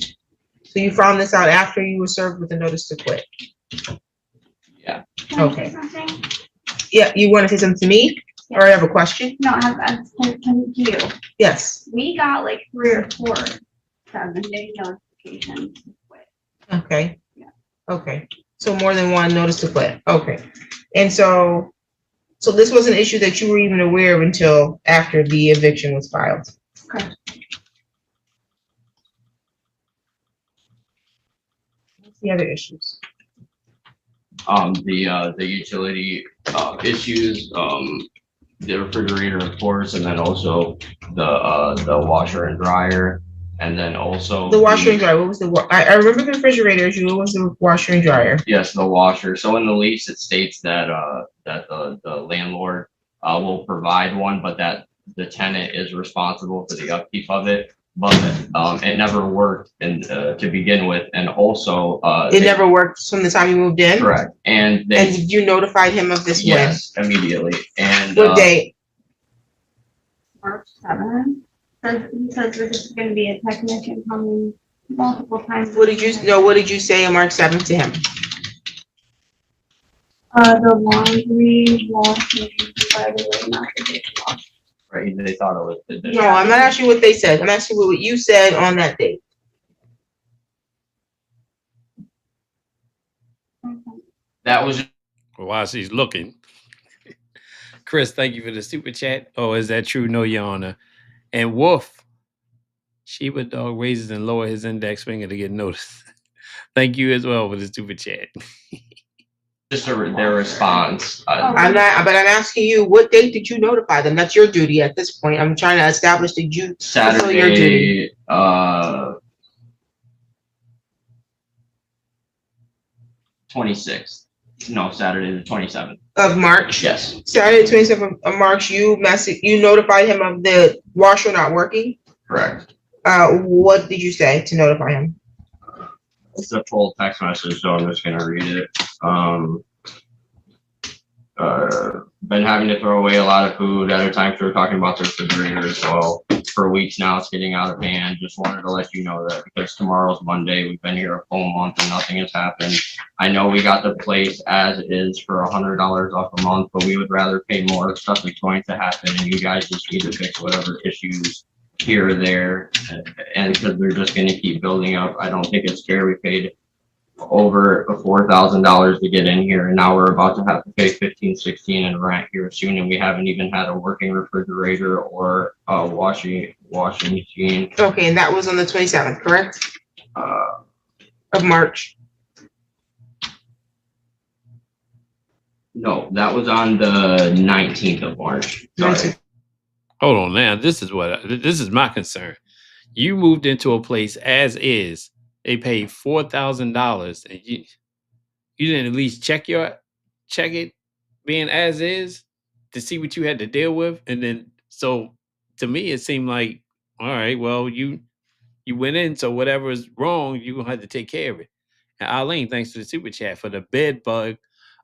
So you found this out after you were served with a notice to quit?
Yeah.
Can I
Okay.
say something?
Yeah, you want to say something to me, or I have a question?
No, I have, can you?
Yes,
We got like 3 or 4 7-day notifications to quit.
okay.
Yeah.
Okay, so more than one notice to quit, okay. And so this was an issue that you were even aware of until after the eviction was filed?
Correct.
What's the other issues?
The utility issues, the refrigerator, of course, and then also the washer and dryer, and then also
The washer and dryer, what was I remember the refrigerator issue, what was the washer and dryer?
yes, the washer. So in the lease, it states that the landlord will provide one, but that the tenant is responsible for the upkeep of it. But it never worked to begin with, and also
It never worked from the time you moved in?
correct. And they
And you notified him of this when?
yes, immediately. And
What date?
March 7th. He says there's just gonna be a technician coming multiple times.
What did you say on March 7th to him?
The laundry, washing, by the way, not the dishwasher.
right, they thought it was the
No, I'm not asking what they said, I'm asking what you said on that date.
that was
While she's looking. Chris, thank you for the super chat. Oh, is that true? No, Your Honor. And Wolf, Sheba Dog raises and lower his index finger to get noticed. Thank you as well for the super chat.
just their response.
I'm asking you, what date did you notify them? That's your duty at this point. I'm trying to establish that you fulfill your duty.
Saturday, 26th. No, Saturday the 27th.
of March?
Yes,
Saturday, 27th of March, you notified him of the washer not working?
correct.
What did you say to notify him?
It's a full text message, so I'm just gonna read it. Been having to throw away a lot of food. Other times we were talking about the refrigerator as well. For weeks now, it's getting out of hand. Just wanted to let you know that because tomorrow's Monday. We've been here a full month and nothing has happened. I know we got the place as is for $100 off a month, but we would rather pay more if stuff is going to happen, and you guys just need to fix whatever issues here or there. And because they're just going to keep building up, I don't think it's fair. We paid over $4,000 to get in here, and now we're about to have to pay 15, 16 in rent here soon, and we haven't even had a working refrigerator or a washing machine.
Okay, and that was on the 27th, correct? Of March.
No, that was on the 19th of March. Sorry.
Hold on now. This is my concern. You moved into a place as is. They paid $4,000 and you didn't at least check it being as is to see what you had to deal with. And then so to me it seemed like, all right, well, you went in, so whatever is wrong, you're gonna have to take care of it. And Eileen, thanks to the super chat for the bed bug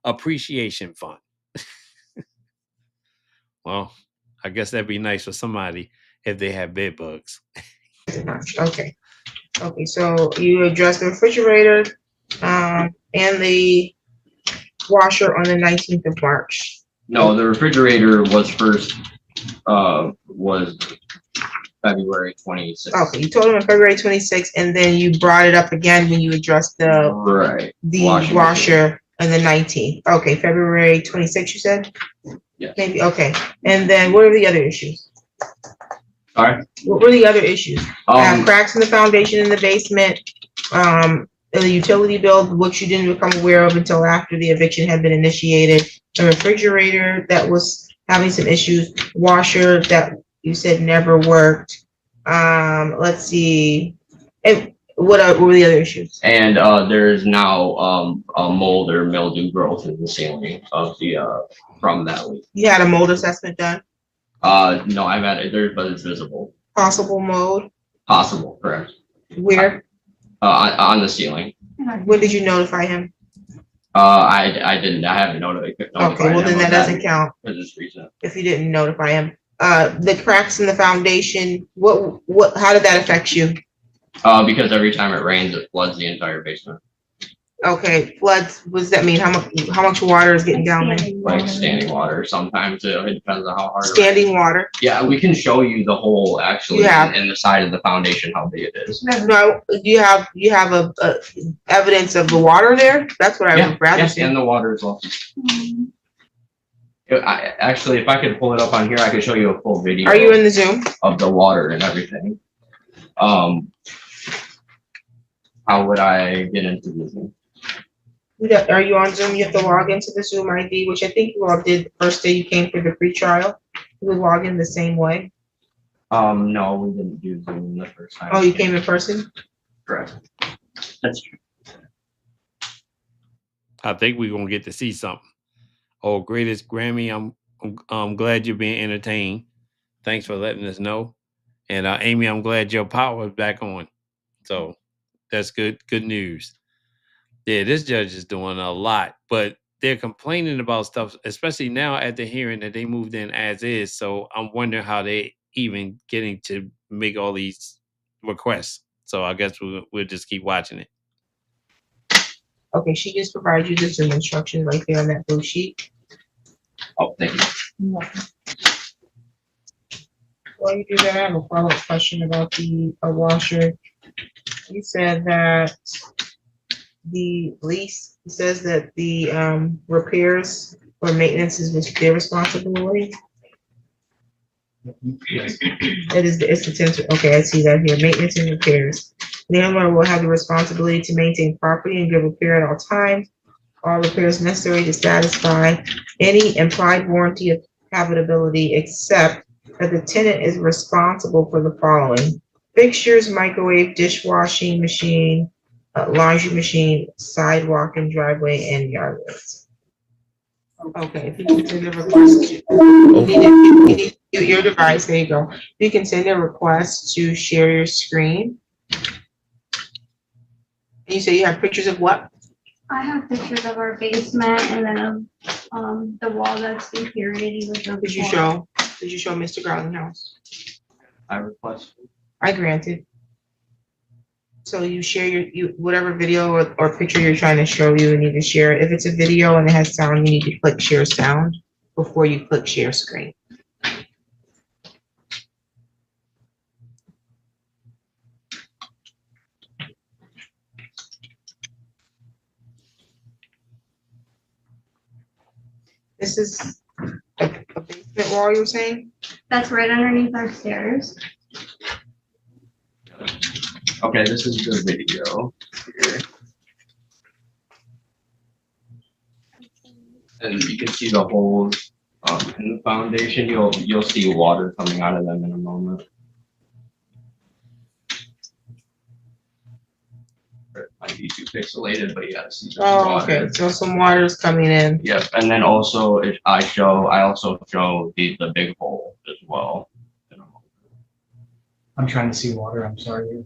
appreciation fund. Well, I guess that'd be nice for somebody if they have bed bugs.
Okay. Okay, so you addressed the refrigerator and the washer on the 19th of March.
No, the refrigerator was first was February 26th.
Okay, you told him on February 26th, and then you brought it up again when you addressed the washer on the 19th. Okay, February 26th, you said?
Yes.
Maybe, okay. And then what are the other issues?
Sorry?
What were the other issues? Cracks in the foundation in the basement, the utility bill, which you didn't become aware of until after the eviction had been initiated, a refrigerator that was having some issues, washer that you said never worked. Let's see. And what were the other issues? And
there's now a mold or mildew growth in the ceiling of the from that leak.
You had a mold assessment done?
No, I've had it there, but it's visible.
Possible mold?
Possible, correct.
Where?
On the ceiling.
When did you notify him?
I didn't. I haven't notified.
Okay, well then that doesn't count.
For this reason.
If you didn't notify him. The cracks in the foundation, how did that affect you?
Because every time it rains, it floods the entire basement.
Okay, floods, what does that mean? How much water is getting down there?
Like standing water. Sometimes it depends on how hard.
Standing water?
Yeah, we can show you the whole actually in the side of the foundation how big it is.
No, do you have a evidence of the water there? That's what I would rather see.
And the water as well. Actually, if I could pull it up on here, I could show you a full video.
Are you in the Zoom?
Of the water and everything. How would I get into the Zoom?
Are you on Zoom? You have to log into the Zoom ID, which I think you all did the first day you came for the free trial. You would log in the same way.
No, we didn't do Zoom the first time.
Oh, you came in person?
Correct. That's true.
I think we're gonna get to see something. Oh, greatest Grammy, I'm glad you're being entertained. Thanks for letting us know. And Amy, I'm glad your power is back on. So that's good news. Yeah, this judge is doing a lot, but they're complaining about stuff, especially now at the hearing that they moved in as is. So I'm wondering how they even getting to make all these requests. So I guess we'll just keep watching it.
Okay, she just provided you the Zoom instructions right there on that blue sheet.
Oh, thank you.
While you do that, I have a follow-up question about the washer. You said that the lease says that the repairs or maintenance is their responsibility. It's the tenant. Okay, I see that here. Maintenance and repairs. The landlord will have the responsibility to maintain property and give repair at all times. All repairs necessary to satisfy any implied warranty of habitability, except that the tenant is responsible for the following: fixtures, microwave, dishwashing machine, laundry machine, sidewalk and driveway, and yard waste. Okay, if you can send a request, you need your device, there you go. You can send a request to share your screen. You say you have pictures of what?
I have pictures of our basement and then the wall that's deteriorating with the.
Did you show Mr. Garlinghouse?
I request.
I granted. So you share your whatever video or picture you're trying to show, you need to share it. If it's a video and it has sound, you need to click share sound before you click share screen. This is a basement wall, you were saying?
That's right underneath our stairs.
Okay, this is the video here. And you can see the holes in the foundation. You'll see water coming out of them in a moment. It might be too pixelated, but you gotta see the
Oh,
water.
okay, so some water is coming in.
Yep, and then also I also show the big hole as well.
I'm trying to see water, I'm sorry.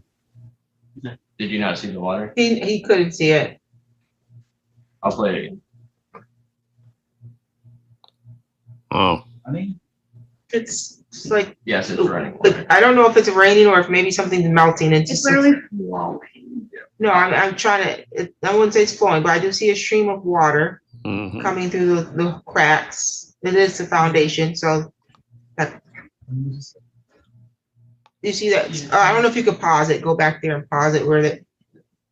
Did you not see the water?
He couldn't see it.
I'll play it again.
Oh,
I mean,
It's like,
Yes, it's running water.
like, I don't know if it's raining or if maybe something's melting into.
It's literally flowing.
No, I'm trying to, I wouldn't say it's flowing, but I do see a stream of water
mhm.
coming through the cracks. It is the foundation, so you see that? I don't know if you could pause it, go back there and pause it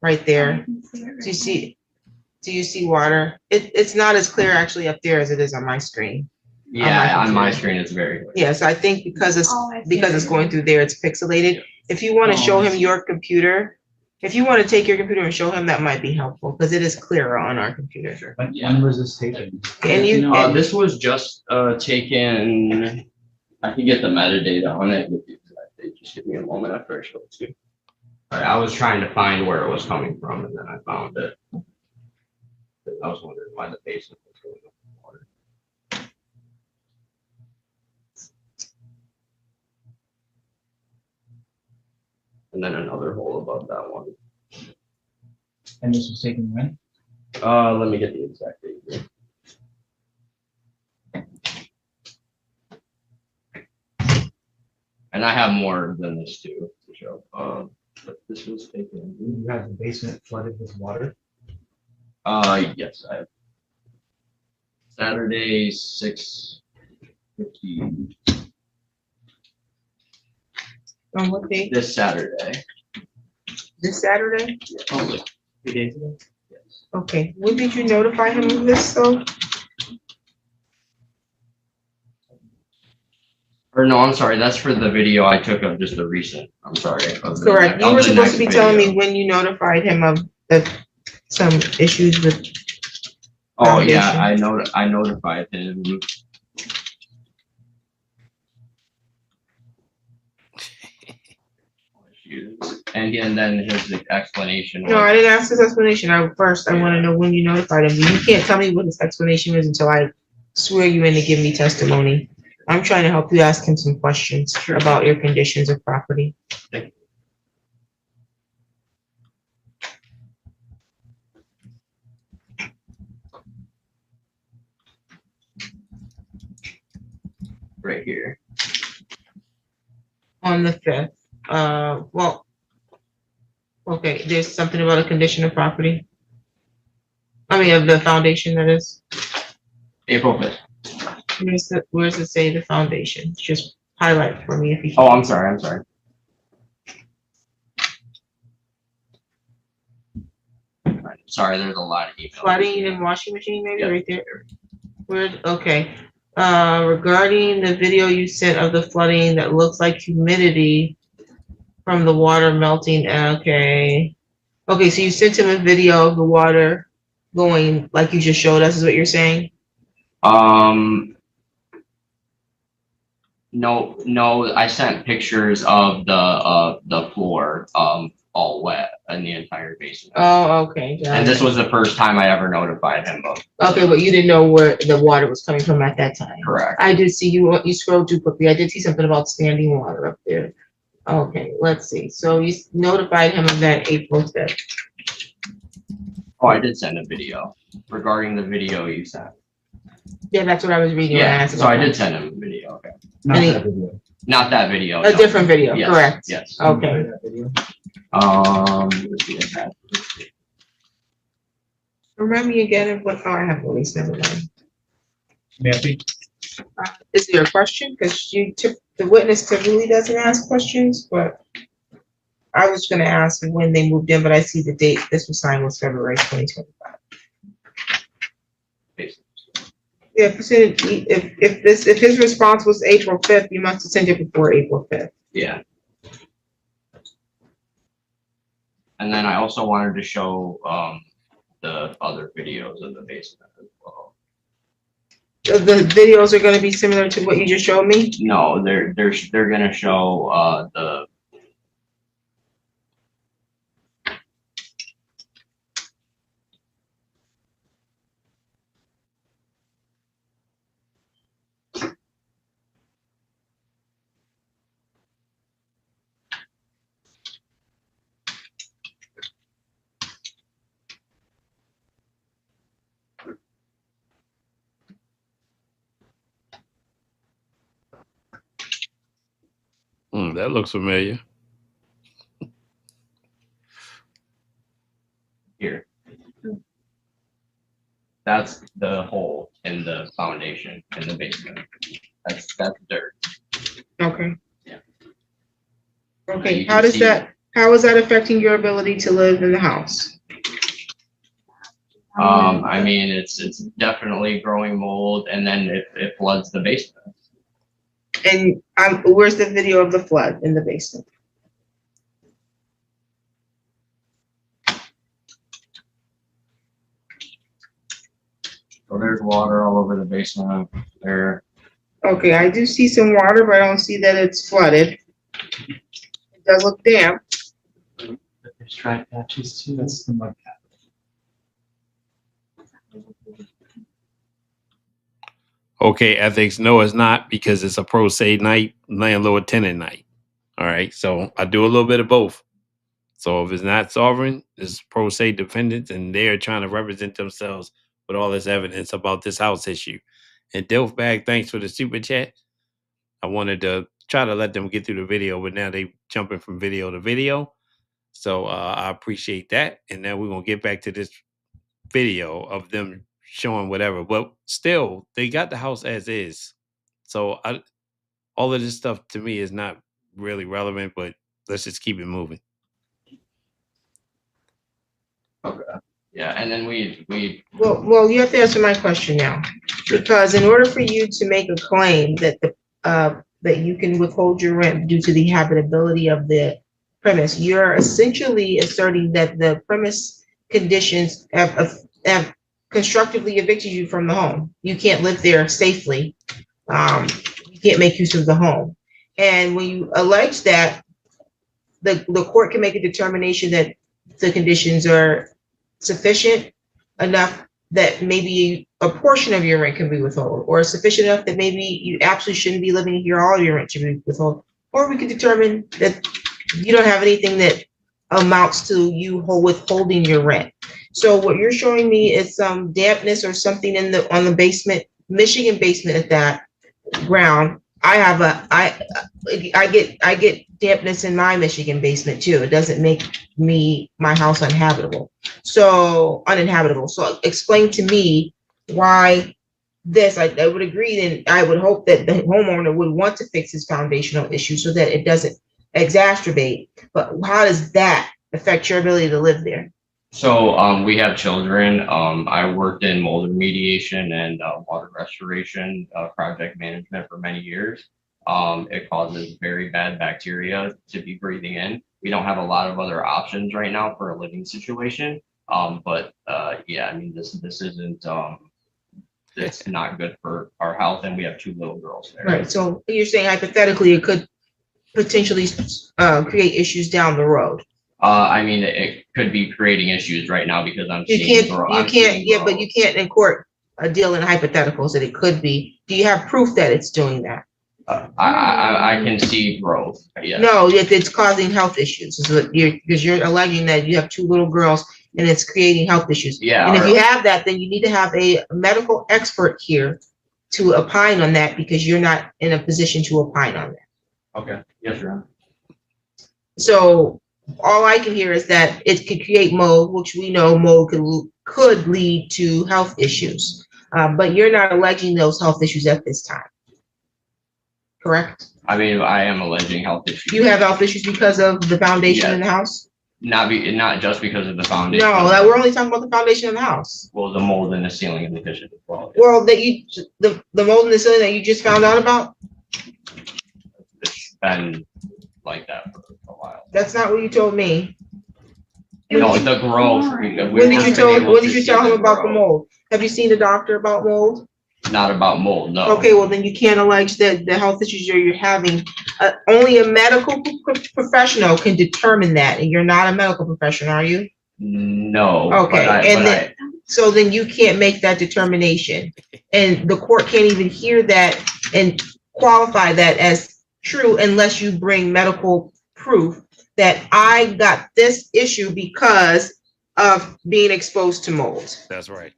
right there. Do you see water? It's not as clear actually up there as it is on my screen.
Yeah, on my screen it's very clear.
Yeah, so I think because
Oh, I see.
it's going through there, it's pixelated. If you want to show him your computer, if you want to take your computer and show him, that might be helpful because it is clearer on our computer.
when was this taken?
And you,
This was just taken. I can get the metadata on it. Just give me a moment after I show it to you. Alright, I was trying to find where it was coming from, and then I found it. I was wondering why the basement was going up in water. And then another hole above that one.
And this was taken when?
Let me get the exact date here. And I have more than this too to show. But this was taken.
You have the basement flooded with water?
Yes, I have. Saturday, 6:50.
on what day?
This Saturday.
This Saturday?
Only.
3 days ago?
Yes.
Okay, when did you notify him of this though?
Or no, I'm sorry. That's for the video I took of just the recent. I'm sorry.
Correct, you were supposed to be telling me when you notified him of some issues with.
Oh yeah,
foundation.
I notified him. And then his explanation.
No, I didn't ask his explanation. I want to know when you notified him. You can't tell me what his explanation is until I swear you in to give me testimony. I'm trying to help you ask him some questions about your conditions of property.
Thank you. Right here.
On the 5th, well, okay, there's something about a condition of property. I mean, of the foundation, that is.
April 5th.
Where does it say the foundation? Just highlight for me if you.
Oh, I'm sorry. Sorry, there's a lot of emails.
Flooding and washing machine, maybe,
Yep.
right there. Where, okay. Regarding the video you sent of the flooding that looks like humidity from the water melting, okay. Okay, so you sent him a video of the water going like you just showed us, is what you're saying?
No, I sent pictures of the floor, all wet in the entire basement.
Oh, okay. got
And this
it.
was the first time I ever notified him of.
Okay, but you didn't know where the water was coming from at that time.
Correct.
I did see you scrolled too quickly. I did see something about standing water up there. Okay, let's see. So you notified him of that April 5th.
Oh, I did send a video regarding the video you sent.
Yeah, that's what I was reading. when I
Yeah,
asked
so I
about
did send him a video, okay.
Not
Any-
that video.
Not that video.
A
no.
different video,
Yes,
correct?
Yes.
Okay.
That video?
Let's see that.
Remind me again of what, oh, I have at least never mind.
Matthew?
Is there a question? Because the witness typically doesn't ask questions, but I was gonna ask when they moved in, but I see the date this was signed was February 2025. Yeah, if his response was April 5th, you must have sent it before April 5th.
Yeah. And then I also wanted to show, the other videos of the basement as well.
The videos are gonna be similar to what you just showed me?
No, they're gonna show, the.
That looks familiar.
Here. That's the hole in the foundation in the basement. That's dirt.
Okay.
Yeah.
Okay,
You
how
can
does
see-
that, how is that affecting your ability to live in the house?
I mean, it's definitely growing mold, and then it floods the basement.
And where's the video of the flood in the basement?
So there's water all over the basement there.
Okay, I do see some water, but I don't see that it's flooded. It does look damp.
But there's dry patches too.
That's the mud cap.
Okay, ethics. No, it's not, because it's a pro se night, landlord tenant night. All right. So I do a little bit of both. So if it's not sovereign, it's pro se defendants, and they're trying to represent themselves with all this evidence about this house issue. And Dilfbag, thanks for the super chat. I wanted to try to let them get through the video, but now they jumping from video to video. So I appreciate that. And now we're gonna get back to this video of them showing whatever. But still, they got the house as is. So all of this stuff to me is not really relevant, but let's just keep it moving.
Yeah, and then we
Well, you have to answer my question now. Because in order for you to make a claim that that you can withhold your rent due to the habitability of the premise, you're essentially asserting that the premise conditions have constructively evicted you from the home. You can't live there safely. You can't make use of the home. And when you allege that, the court can make a determination that the conditions are sufficient enough that maybe a portion of your rent can be withheld, or sufficient enough that maybe you absolutely shouldn't be living here, all of your rent should be withheld. Or we could determine that you don't have anything that amounts to you withholding your rent. So what you're showing me is some dampness or something on the basement, Michigan basement at that ground. I get dampness in my Michigan basement too. It doesn't make my house uninhabitable. So explain to me why this. I would agree, and I would hope that the homeowner would want to fix his foundational issue so that it doesn't exacerbate. But how does that affect your ability to live there?
So we have children. I worked in mold remediation and water restoration project management for many years. It causes very bad bacteria to be breathing in. We don't have a lot of other options right now for a living situation. But yeah, I mean, this isn't, it's not good for our health, and we have 2 little girls there.
Right. So you're saying hypothetically it could potentially create issues down the road.
I mean, it could be creating issues right now because I'm
You
seeing
can't,
growth.
you can't, yeah, but you can't in court deal in hypotheticals that it could be. Do you have proof that it's doing that?
I can see growth, yes.
No, it's causing health issues, is what because you're alleging that you have 2 little girls and it's creating health issues.
Yeah.
And if you have that, then you need to have a medical expert here to opine on that, because you're not in a position to opine on that.
Okay, yes, Your Honor.
So all I can hear is that it could create mold, which we know mold could lead to health issues. But you're not alleging those health issues at this time, correct?
I mean, I am alleging health issues.
You have health issues because of the foundation in the house?
Not just because of the foundation.
No, that we're only talking about the foundation of the house.
Well, the mold in the ceiling in the kitchen as well.
Well, the mold in the ceiling that you just found out about?
It's been like that for a while.
That's not what you told me.
No, the growth.
When did you tell him about the mold? Have you seen the doctor about mold?
Not about mold, no.
Okay, well, then you can't allege that the health issues you're having. Only a medical professional can determine that, and you're not a medical professional, are you?
No.
Okay, so then you can't make that determination. And the court can't even hear that and qualify that as true unless you bring medical proof that I got this issue because of being exposed to mold.
That's right.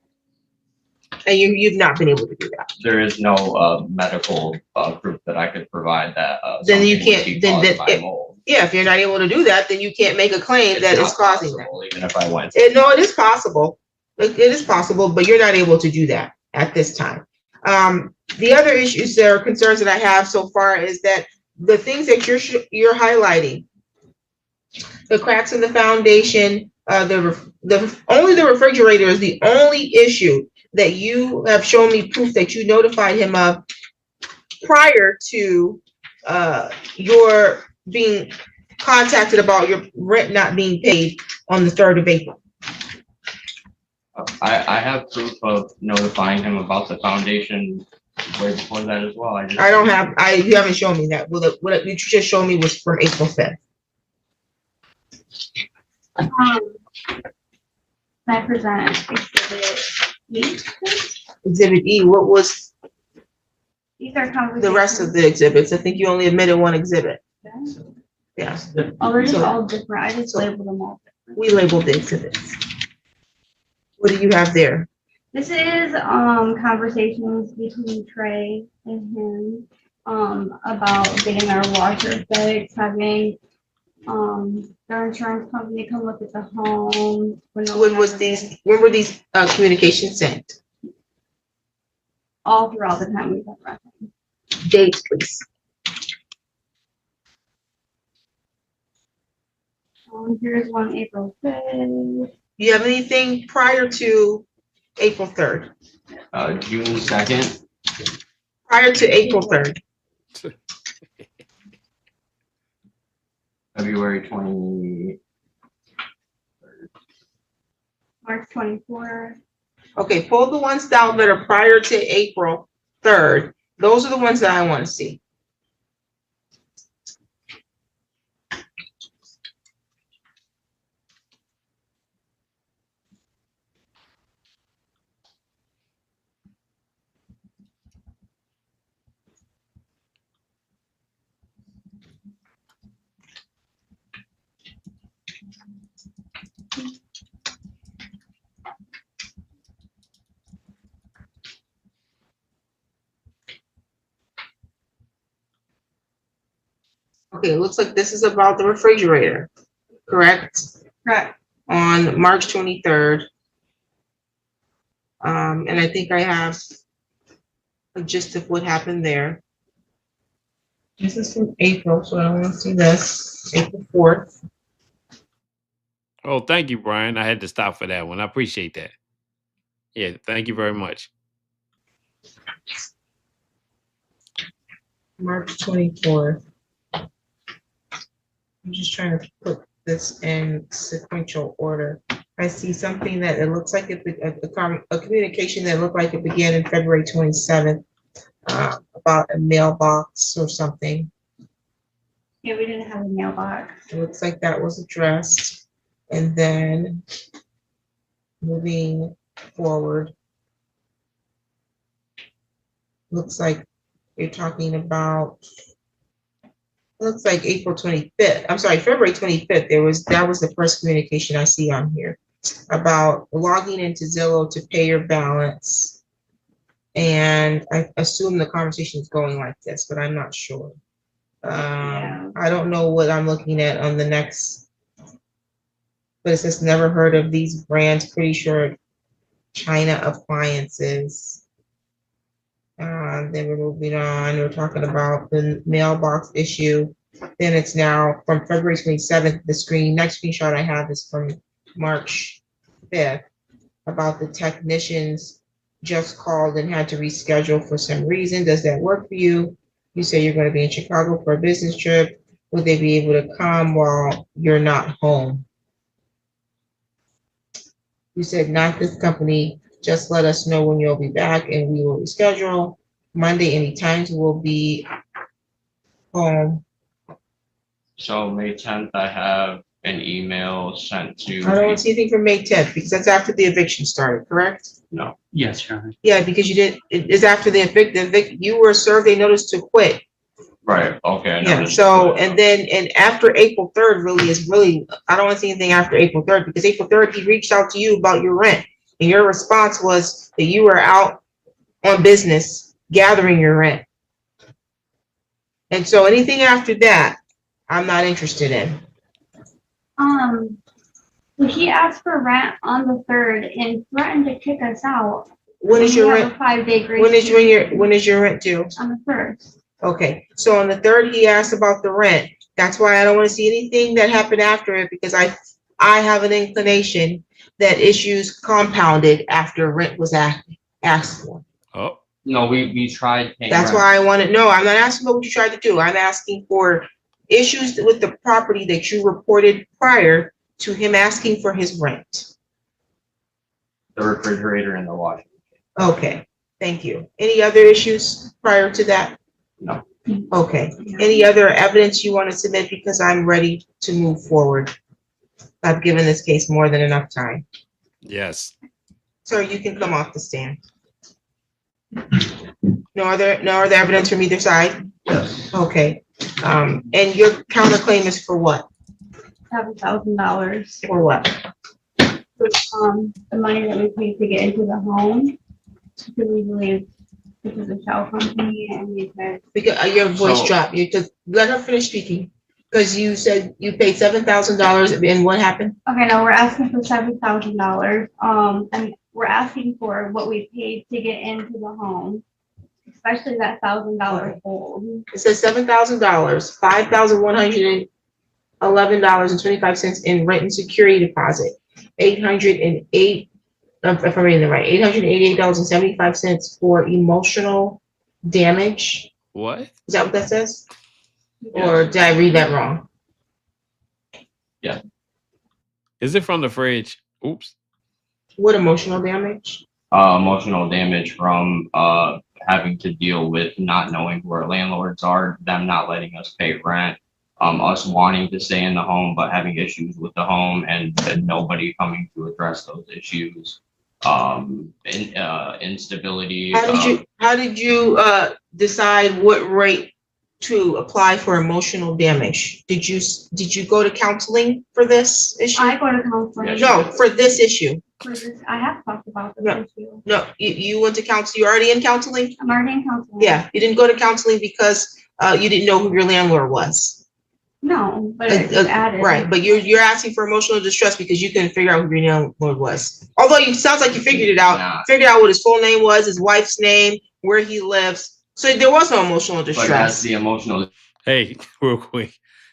And you've not been able to do that.
There is no medical proof that I could provide that.
Then you
something would
can't,
be caused by mold.
yeah, if you're not able to do that, then you can't make a claim that it's causing that.
Even if I went.
No, it is possible. It is possible, but you're not able to do that at this time. The other issues or concerns that I have so far is that the things that you're highlighting, the cracks in the foundation, only the refrigerator is the only issue that you have shown me proof that you notified him of prior to your being contacted about your rent not being paid on the 3rd of April.
I have proof of notifying him about the foundation way before that as well.
You haven't shown me that. Well, what you just showed me was from April 5th.
I present exhibit E.
Exhibit E, what was
These are conversations.
the rest of the exhibits? I think you only admitted one exhibit. Yeah,
Oh, they're just
So-
all different. I just labeled them all different.
we labeled the exhibits. What do you have there?
This is conversations between Trey and him about getting our washer fixed, having their insurance company come look at the home. When
When were these communications sent?
All throughout the time we've been renting.
Dates, please.
Here's one April 5th.
Do you have anything prior to April 3rd?
June 2nd.
Prior to April 3rd?
February 20.
March 24th.
Okay, pull the ones down that are prior to April 3rd. Those are the ones that I want to see. Okay, it looks like this is about the refrigerator, correct?
Correct.
On March 23rd. And I think I have a gist of what happened there. This is from April, so I don't want to see this, April 4th.
Oh, thank you, Brian. I had to stop for that one. I appreciate that. Yeah, thank you very much.
March 24th. I'm just trying to put this in sequential order. I see something that it looks like a communication that looked like it began in February 27th about a mailbox or something.
Yeah, we didn't have a mailbox.
It looks like that was addressed. And then moving forward. Looks like you're talking about, looks like April 25th. I'm sorry, February 25th. That was the first communication I see on here about logging into Zillow to pay your balance. And I assume the conversation is going like this, but I'm not sure.
Yeah.
I don't know what I'm looking at on the next, but it says never heard of these brands, pretty sure China appliances. Then we're moving on, we're talking about the mailbox issue. Then it's now from February 27th, next screenshot I have is from March 5th about the technicians just called and had to reschedule for some reason. Does that work for you? You say you're going to be in Chicago for a business trip. Would they be able to come while you're not home? You said not this company. Just let us know when you'll be back and we will reschedule. Monday, any times will be home.
So May 10th, I have an email sent to.
I don't see anything from May 10th because that's after the eviction started, correct?
No,
Yes, Your Honor.
Yeah, because you didn't, it is after the evict, you were served a notice to quit.
right, okay. I
Yeah,
noticed
so,
that.
and after April 3rd really, I don't want to see anything after April 3rd because April 3rd, he reached out to you about your rent. And your response was that you were out on business gathering your rent. And so anything after that, I'm not interested in.
So he asked for rent on the 3rd and threatened to kick us out.
When is your
We have
rent?
a 5-day grace.
When is your rent due?
On the 1st.
Okay, so on the 3rd, he asked about the rent. That's why I don't want to see anything that happened after it because I have an inclination that issues compounded after rent was asked for.
Oh,
No, we tried paying
That's
rent.
why I want to know. I'm not asking about what you tried to do. I'm asking for issues with the property that you reported prior to him asking for his rent.
The refrigerator and the washing.
Okay, thank you. Any other issues prior to that?
No.
Okay, any other evidence you want to submit because I'm ready to move forward? I've given this case more than enough time.
yes.
Sir, you can come off the stand. No other evidence from either side?
Yes.
Okay, and your counterclaim is for what?
$7,000.
For what?
The money that we paid to get into the home. Because we believe this is a shell company and we said,
Because your voice
So-
dropped. You just let her finish speaking. Because you said you paid $7,000 and what happened?
okay, no, we're asking for $7,000. And we're asking for what we paid to get into the home, especially that $1,000 hold.
It says $7,000, $5,111.25 in rent and security deposit, $808, if I'm reading it right, $888.75 for emotional damage.
What?
Is that what that says? Or did I read that wrong?
Is it from the fridge? Oops.
What emotional damage?
Emotional damage from having to deal with not knowing who our landlords are, them not letting us pay rent, us wanting to stay in the home but having issues with the home and nobody coming to address those issues. Instability.
How did you decide what rate to apply for emotional damage? Did you go to counseling for this issue?
I go to counseling.
No, for this issue.
For this, I have talked about this
No.
issue.
No, you went to counsel, you're already in counseling?
I'm already in counseling.
Yeah, you didn't go to counseling because you didn't know who your landlord was.
No, but it's added.
Right, but you're asking for emotional distress because you couldn't figure out who your landlord was. Although you sounds like you figured it out,
Nah.
figured out what his full name was, his wife's name, where he lives. So there was no emotional
But that's
distress.
the emotional.
Hey, real quick.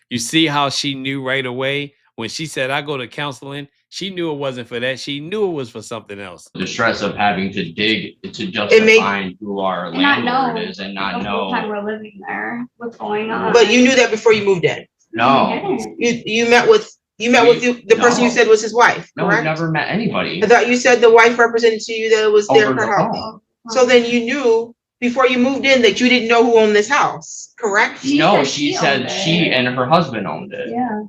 You see how she knew right away when she said, I go to counseling? She knew it wasn't for that. She knew it was for something else.
The stress of having to dig to just
It may-
find who our
And not
landlord
know
is and
The
not
whole time
know.
we're living there, what's going on.
But you knew that before you moved in.
No,
You met with the person you
No.
said was his wife,
no, we've
correct?
never met anybody
I thought you said the wife represented to you that it was there
over
for
the
help.
phone.
So then you knew before you moved in that you didn't know who owned this house, correct?
No,
said
she
she
said
owned
she
it.
and her husband owned it.
Yeah.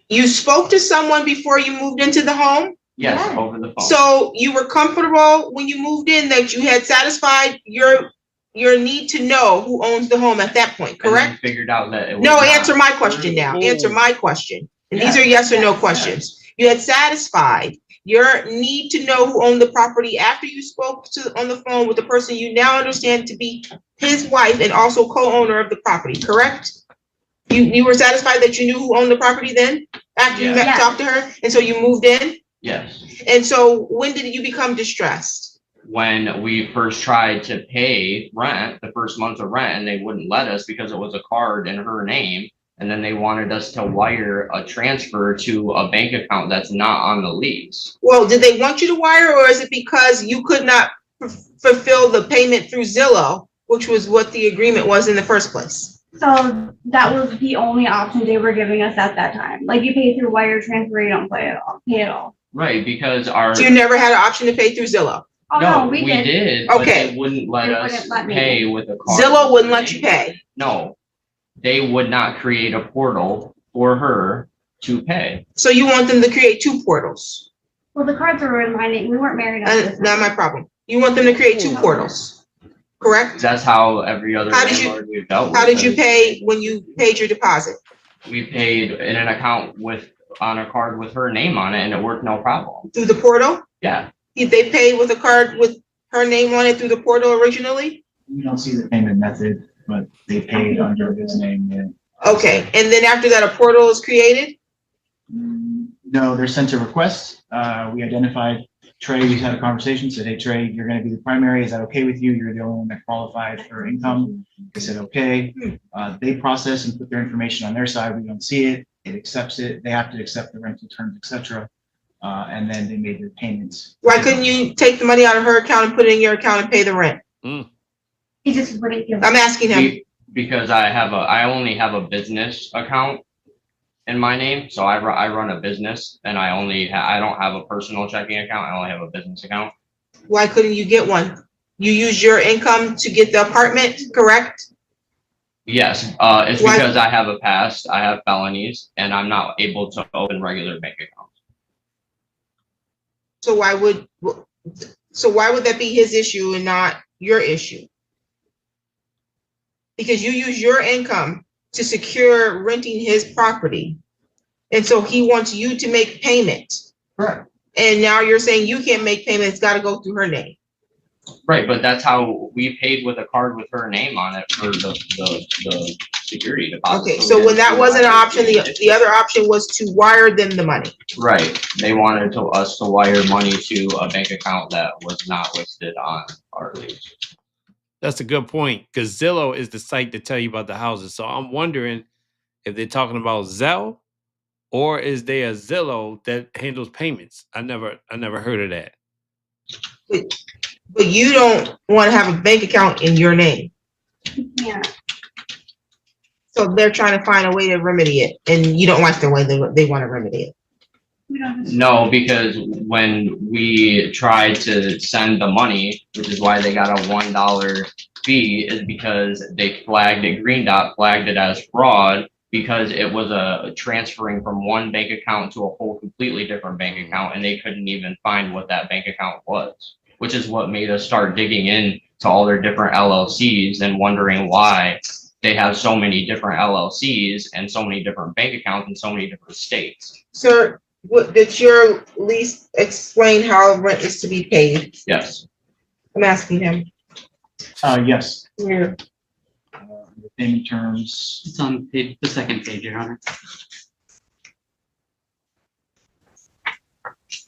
You spoke to someone before you moved into the home?
Yes,
Yeah.
over the phone.
So you were comfortable when you moved in that you had satisfied your need to know who owns the home at that point,
And then
correct?
figured out that it was
No,
not
answer my question now.
Ooh.
Answer my question. And these
Yeah.
are yes or no
Yes.
questions. You had satisfied your need to know who owned the property after you spoke on the phone with the person you now understand to be his wife and also co-owner of the property, correct? You were satisfied that you knew who owned the property then, after you
Yeah.
met,
Yes.
talked to her, and so you moved in?
Yes.
And so when did you become distressed?
When we first tried to pay rent, the first month of rent, and they wouldn't let us because it was a card in her name. And then they wanted us to wire a transfer to a bank account that's not on the lease.
Well, did they want you to wire, or is it because you could not fulfill the payment through Zillow, which was what the agreement was in the first place?
So that was the only option they were giving us at that time. Like you pay through wire transfer, you don't pay at all.
Right, because our,
So you never had an option to pay through Zillow?
Oh,
no,
no,
we did,
Okay.
but they wouldn't let
They
us
wouldn't let me.
pay with a card.
Zillow wouldn't let you pay?
No, they would not create a portal for her to pay.
So you want them to create two portals?
Well, the cards were in my name. We weren't married at this
Not my
time.
problem. You want them to create two portals, correct?
That's how every other
How did you-
landlord we've dealt with.
How did you
has.
pay when you paid your deposit?
We paid in an account on a card with her name on it, and it worked no problem.
Through the portal?
Yeah,
Did they pay with a card with her name on it through the portal originally?
We don't see the payment method, but they paid under his name, yeah.
Okay, and then after that, a portal is created?
No, they're sent a request. We identified Trey, we had a conversation, said, hey, Trey, you're gonna be the primary. Is that okay with you? You're the only one that qualified for income. They said, okay. They process and put their information on their side. We don't see it. It accepts it. They have to accept the rental terms, et cetera. And then they made their payments.
Why couldn't you take the money out of her account and put it in your account and pay the rent?
He just wouldn't give.
I'm asking him.
because I only have a business account in my name, so I run a business, and I don't have a personal checking account. I only have a business account.
Why couldn't you get one? You use your income to get the apartment, correct?
Yes, it's
Why-
because I have a past, I have felonies, and I'm not able to open regular bank accounts.
So why would that be his issue and not your issue? Because you use your income to secure renting his property. And so he wants you to make payment.
Correct.
And now you're saying you can't make payment, it's gotta go through her name.
Right, but that's how we paid with a card with her name on it for the security deposit.
Okay, so when that wasn't an option, the other option was to wire them the money.
Right, they wanted us to wire money to a bank account that was not listed on our lease.
That's a good point, because Zillow is the site to tell you about the houses. So I'm wondering if they're talking about Zelle, or is there a Zillow that handles payments? I never heard of that.
But you don't want to have a bank account in your name.
Yeah.
So they're trying to find a way to remedy it, and you don't like the way they want to remedy it.
We don't.
No, because when we tried to send the money, which is why they got a $1 fee, is because they flagged it, Green Dot flagged it as fraud, because it was a transferring from one bank account to a whole completely different bank account, and they couldn't even find what that bank account was, which is what made us start digging in to all their different LLCs and wondering why they have so many different LLCs and so many different bank accounts in so many different states.
Sir, did your lease explain how rent is to be paid?
Yes.
I'm asking him.
Yes.
Where?
The payment terms,
It's on the second page, Your Honor.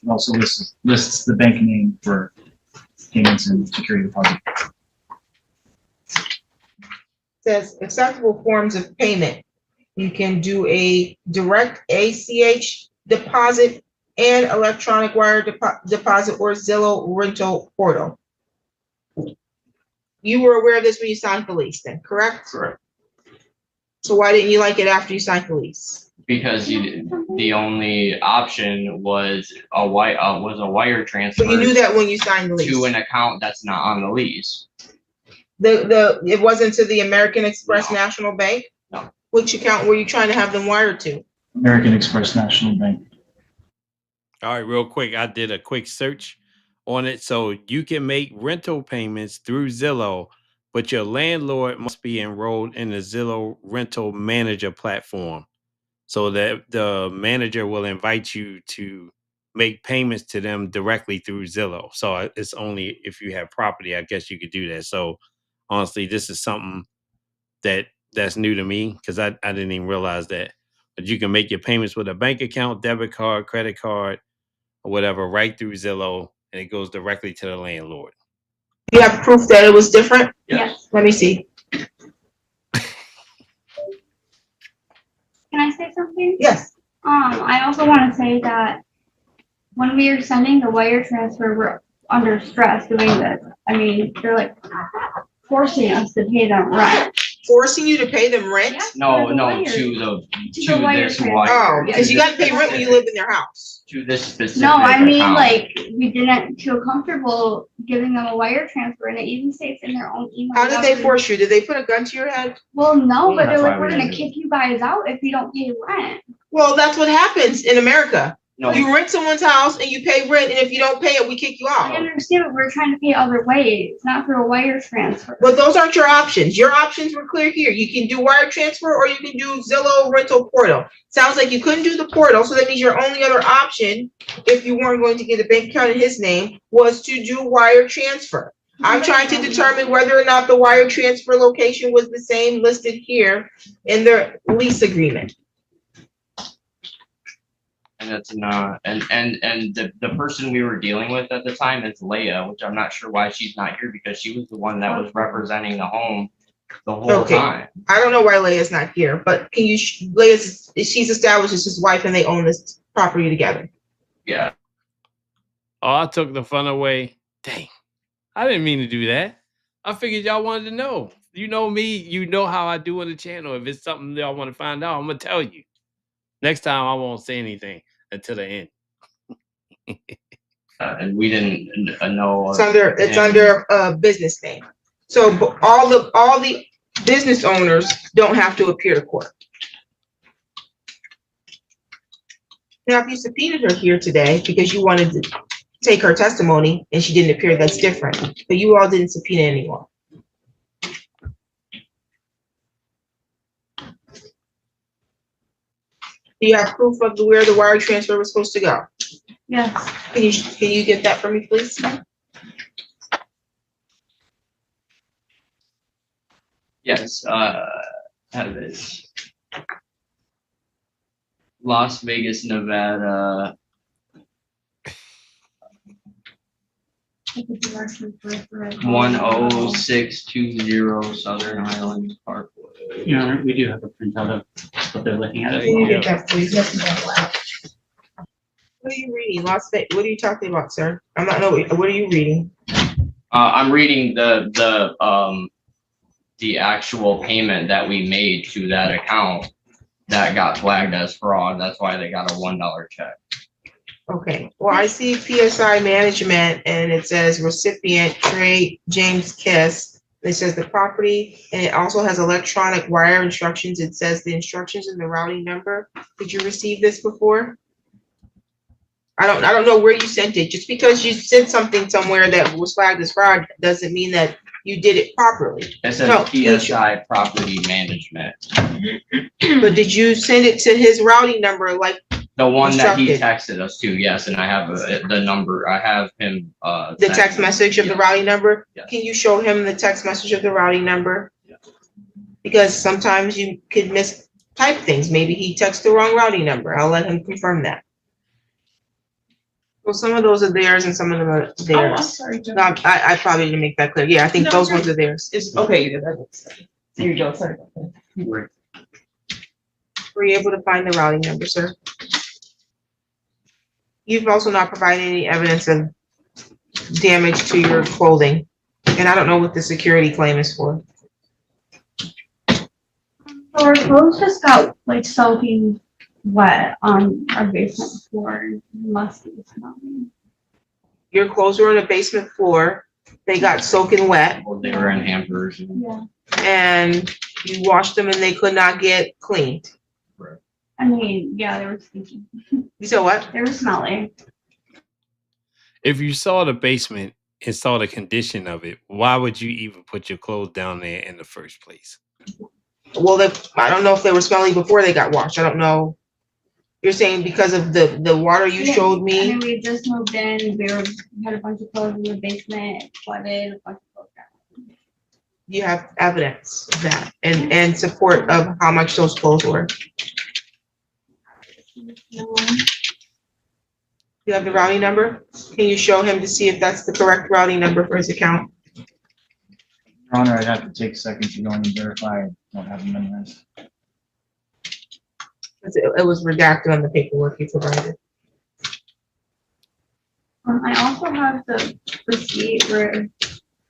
and also lists the bank name for payments and security deposit.
Says acceptable forms of payment. You can do a direct ACH deposit and electronic wire deposit or Zillow rental portal. You were aware of this when you signed the lease then, correct?
Correct.
So why didn't you like it after you signed the lease?
Because the only option was a wire transfer
But you knew that when you signed the
to
lease.
an account that's not on the lease.
It wasn't to the American Express
No.
National Bank?
No.
Which account were you trying to have them wired to?
American Express National Bank.
All right, real quick, I did a quick search on it. So you can make rental payments through Zillow, but your landlord must be enrolled in the Zillow rental manager platform so that the manager will invite you to make payments to them directly through Zillow. So it's only if you have property, I guess you could do that. So honestly, this is something that's new to me because I didn't even realize that. But you can make your payments with a bank account, debit card, credit card, or whatever, right through Zillow, and it goes directly to the landlord.
You have proof that it was different?
Yes.
Let me see.
Can I say something?
Yes.
I also want to say that when we are sending the wire transfer, we're under stress doing this. I mean, they're like forcing us to pay them rent.
Forcing you to pay them rent?
Yes,
No,
for the
no,
wire.
to
the wire
this
transfer.
wire.
Oh, because you gotta pay rent when you live in their house.
To this specific.
No, I mean,
account.
like, we didn't feel comfortable giving them a wire transfer, and it even states in their own email.
How did they force you? Did they put a gun to your head?
Well, no, but
That's
they're like,
why we
we're gonna
didn't do
kick you guys out if you don't pay rent.
Well, that's what happens in America.
No,
You rent someone's house and you pay rent, and if you don't pay it, we kick you
I
out.
understand, but we're trying to pay other ways, not through a wire transfer.
But those aren't your options. Your options were clear here. You can do wire transfer or you can do Zillow rental portal. Sounds like you couldn't do the portal, so that means your only other option, if you weren't going to get a bank account in his name, was to do wire transfer. I'm trying to determine whether or not the wire transfer location was the same listed here in their lease agreement.
and it's not. And the person we were dealing with at the time is Leah, which I'm not sure why she's not here because she was the one that was representing the home the whole
Okay.
time.
I don't know why Leia's not she's established as his wife and they own this property together.
Yeah.
Oh, I took the fun away. Dang, I didn't mean to do that. I figured y'all wanted to know. You know me, you know how I do on the channel. If it's something y'all want to find out, I'm gonna tell you. Next time I won't say anything until the end.
And we didn't know.
It's under a business name. So but all the business owners don't have to appear to court. Now, if you subpoenaed her here today because you wanted to take her testimony and she didn't appear, that's different. But you all didn't subpoena anyone. Do you have proof of where the wire transfer was supposed to go?
Yes.
Can you get that for me, please?
Yes, have this. Las Vegas, Nevada. 10620 Southern Highlands Parkway.
Your Honor, we do have a printout of what they're looking at.
Can you get that, please? What are you reading? Las Vegas. What are you talking about, sir? I'm not know. What are you reading?
I'm reading the actual payment that we made to that account that got flagged as fraud. That's why they got a $1 check.
Okay. Well, I see PSI management, and it says recipient Trey James Kiss. It says the property, and it also has electronic wire instructions. It says the instructions and the routing number. Did you receive this before? I don't know where you sent it. Just because you sent something somewhere that was flagged as fraud doesn't mean that you did it properly.
It says
No,
PSI Property Management.
But did you send it to his routing number? Like
The one that he
Instructed.
texted us to, yes, and I have the number. I have him.
the text message of the
Yeah.
routing number?
Yes.
Can you show him the text message of the routing number?
Yeah.
Because sometimes you could mistype things. Maybe he texted the wrong routing number. I'll let him confirm that. Well, some of those are theirs and some of them are
Oh, I'm
theirs.
sorry, Joe.
No, I probably didn't make that clear. Yeah, I think
No,
those
you're-
ones are theirs.
It's okay, that makes sense. Here you go, sorry about that.
We're-
Were you able to find the routing number, sir? You've also not provided any evidence of damage to your clothing. And I don't know what the security claim is for.
So our clothes just got like soaking wet on our basement floor, musty smelling.
Your clothes are on the basement floor They got soaking wet
Or they were in hampers.
Yeah,
and you washed them and they could not get cleaned.
I mean, yeah, they were stinky.
You said what?
They were smelly.
If you saw the basement and saw the condition of it, why would you even put your clothes down there in the first place?
Well, I don't know if they were smelly before they got washed. I don't know. You're saying because of the water you
Yeah,
showed
I
me?
mean, we just moved in. We had a bunch of clothes in the basement, flooded, a bunch of clothes down.
You have evidence of that and support of how much those clothes were. You have the routing number? Can you show him to see if that's the correct routing number for his account?
Your Honor, I'd have to take a second to go in and verify. I don't have them memorized.
It was redacted on the paperwork you provided.
I also have the receipt where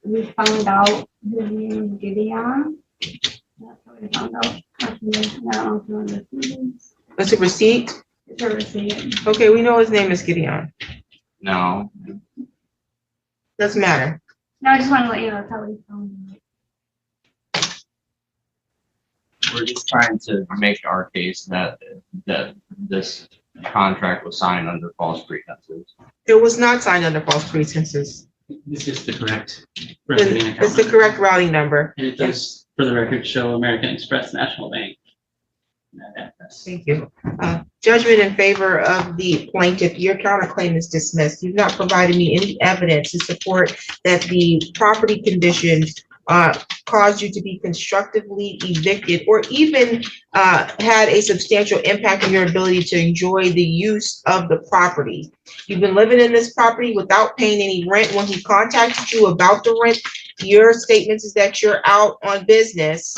we found out his name was Gideon. That's how we found out.
That's a receipt?
It's a receipt.
Okay, we know his name is Gideon.
No,
Doesn't matter.
No, I just want to let you know that's how we found it.
we're just trying to make our case that this contract was signed under false pretenses.
It was not signed under false pretenses.
This is the correct resident account.
It's the correct routing number.
And it does, for the record, show American Express National Bank. That address.
Thank you. Judgment in favor of the plaintiff. Your counterclaim is dismissed. You've not provided me any evidence to support that the property conditions caused you to be constructively evicted or even had a substantial impact on your ability to enjoy the use of the property. You've been living in this property without paying any rent. When he contacted you about the rent, your statements is that you're out on business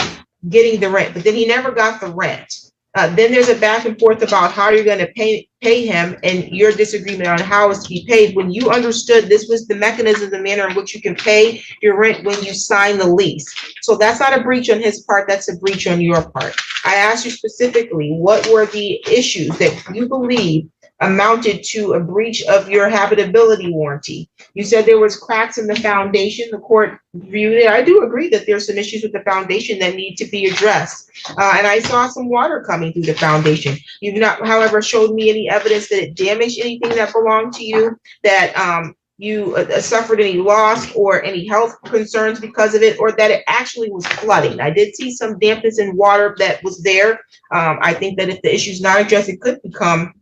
getting the rent, but then he never got the rent. Then there's a back and forth about how you're going to pay him and your disagreement on how it's to be paid. When you understood this was the mechanism, the manner in which you can pay your rent when you sign the lease. So that's not a breach on his part, that's a breach on your part. I asked you specifically, what were the issues that you believe amounted to a breach of your habitability warranty? You said there was cracks in the foundation. The court viewed it. I do agree that there's some issues with the foundation that need to be addressed. And I saw some water coming through the foundation. You've not, however, showed me any evidence that it damaged anything that belonged to you, that you suffered any loss or any health concerns because of it, or that it actually was flooding. I did see some dampness in water that was there. I think that if the issue is not addressed, it could become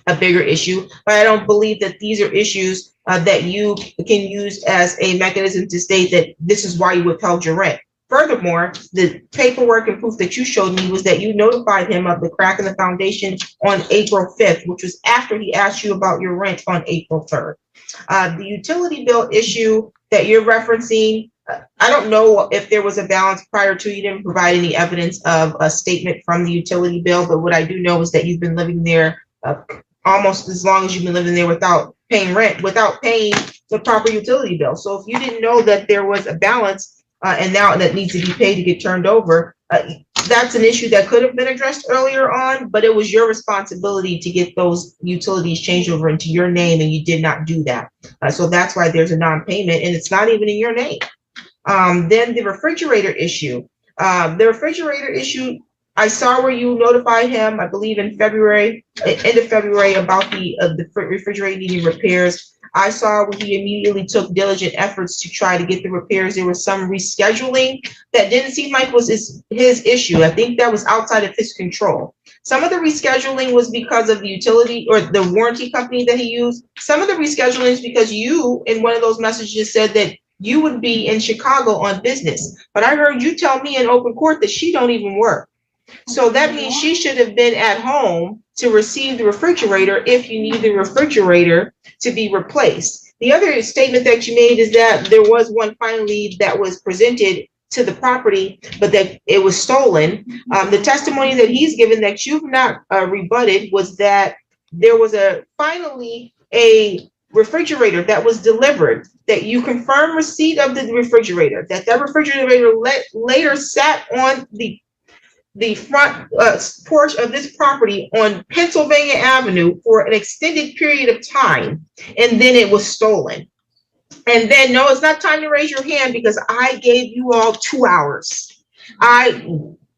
a bigger issue, but I don't believe that these are issues that you can use as a mechanism to state that this is why you withheld your rent. Furthermore, the paperwork and proof that you showed me was that you notified him of the crack in the foundation on April 5th, which was after he asked you about your rent on April 3rd. The utility bill issue that you're referencing, I don't know if there was a balance prior to. You didn't provide any evidence of a statement from the utility bill, but what I do know is that you've been living there almost as long as you've been living there without paying rent, without paying the proper utility bill. So if you didn't know that there was a balance and now that needs to be paid to get turned over, that's an issue that could have been addressed earlier on, but it was your responsibility to get those utilities changed over into your name, and you did not do that. So that's why there's a non-payment, and it's not even in your name. Then the refrigerator issue. I saw where you notified him, I believe in February, end of February, about the refrigerator needing repairs. I saw where he immediately took diligent efforts to try to get the repairs. There was some rescheduling that didn't seem like was his issue. I think that was outside of his control. Some of the rescheduling was because of the utility or the warranty company that he used. Some of the rescheduling is because you, in one of those messages, said that you would be in Chicago on business. But I heard you tell me in open court that she don't even work. So that means she should have been at home to receive the refrigerator if you need the refrigerator to be replaced. The other statement that you made is that there was one finally that was presented to the property, but that it was stolen. The testimony that he's given that you've not rebutted was that there was finally a refrigerator that was delivered, that you confirm receipt of the refrigerator, that refrigerator later sat on the front porch of this property on Pennsylvania Avenue for an extended period of time, and then it was stolen. And then, no, it's not time to raise your hand because I gave you all 2 hours. I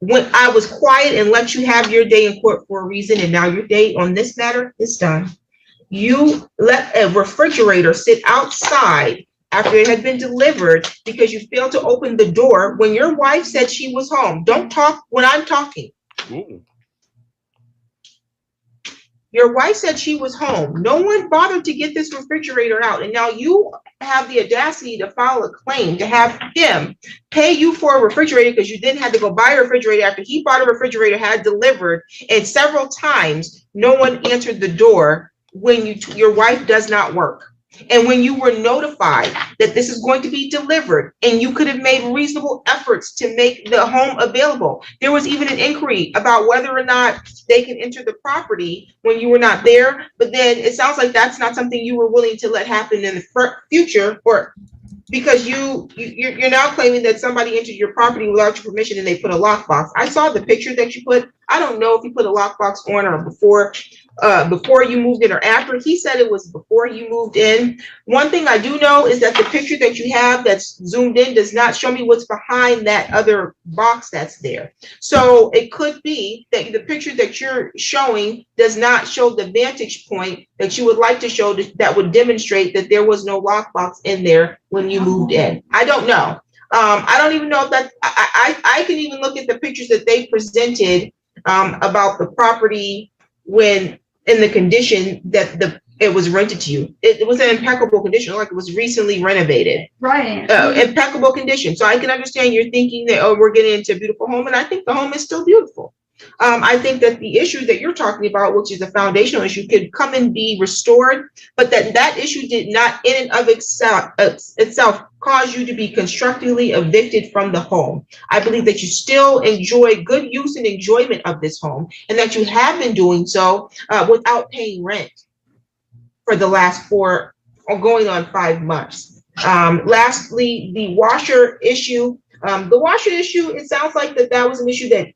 was quiet and let you have your day in court for a reason, and now your day on this matter is done. You let a refrigerator sit outside after it had been delivered because you failed to open the door when your wife said she was home. Don't talk when I'm talking.
Ooh.
Your wife said she was home. No one bothered to get this refrigerator out. And now you have the audacity to file a claim to have him pay you for a refrigerator because you then had to go buy a refrigerator after he bought a refrigerator, had delivered, and several times no one answered the door when your wife does not work. And when you were notified that this is going to be delivered and you could have made reasonable efforts to make the home available. There was even an inquiry about whether or not they can enter the property when you were not there. But then it sounds like that's not something you were willing to let happen in the future, or because you're now claiming that somebody entered your property without your permission and they put a lockbox. I saw the picture that you put. I don't know if you put a lockbox on or before you moved in or after. He said it was before you moved in. One thing I do know is that the picture that you have that's zoomed in does not show me what's behind that other box that's there. So it could be that the picture that you're showing does not show the vantage point that you would like to show that would demonstrate that there was no lockbox in there when you moved in. I don't know. I don't even know if that, I can even look at the pictures that they presented about the property when in the condition that it was rented to you. It was in impeccable condition, like it was recently renovated.
Right.
Impeccable condition. So I can understand you're thinking that, oh, we're getting into a beautiful home, and I think the home is still beautiful. I think that the issue that you're talking about, which is a foundational issue, could come and be restored, but that issue did not in and of itself cause you to be constructively evicted from the home. I believe that you still enjoy good use and enjoyment of this home, and that you have been doing so without paying rent for the last 4 or going on 5 months. Lastly, the washer issue. It sounds like that was an issue that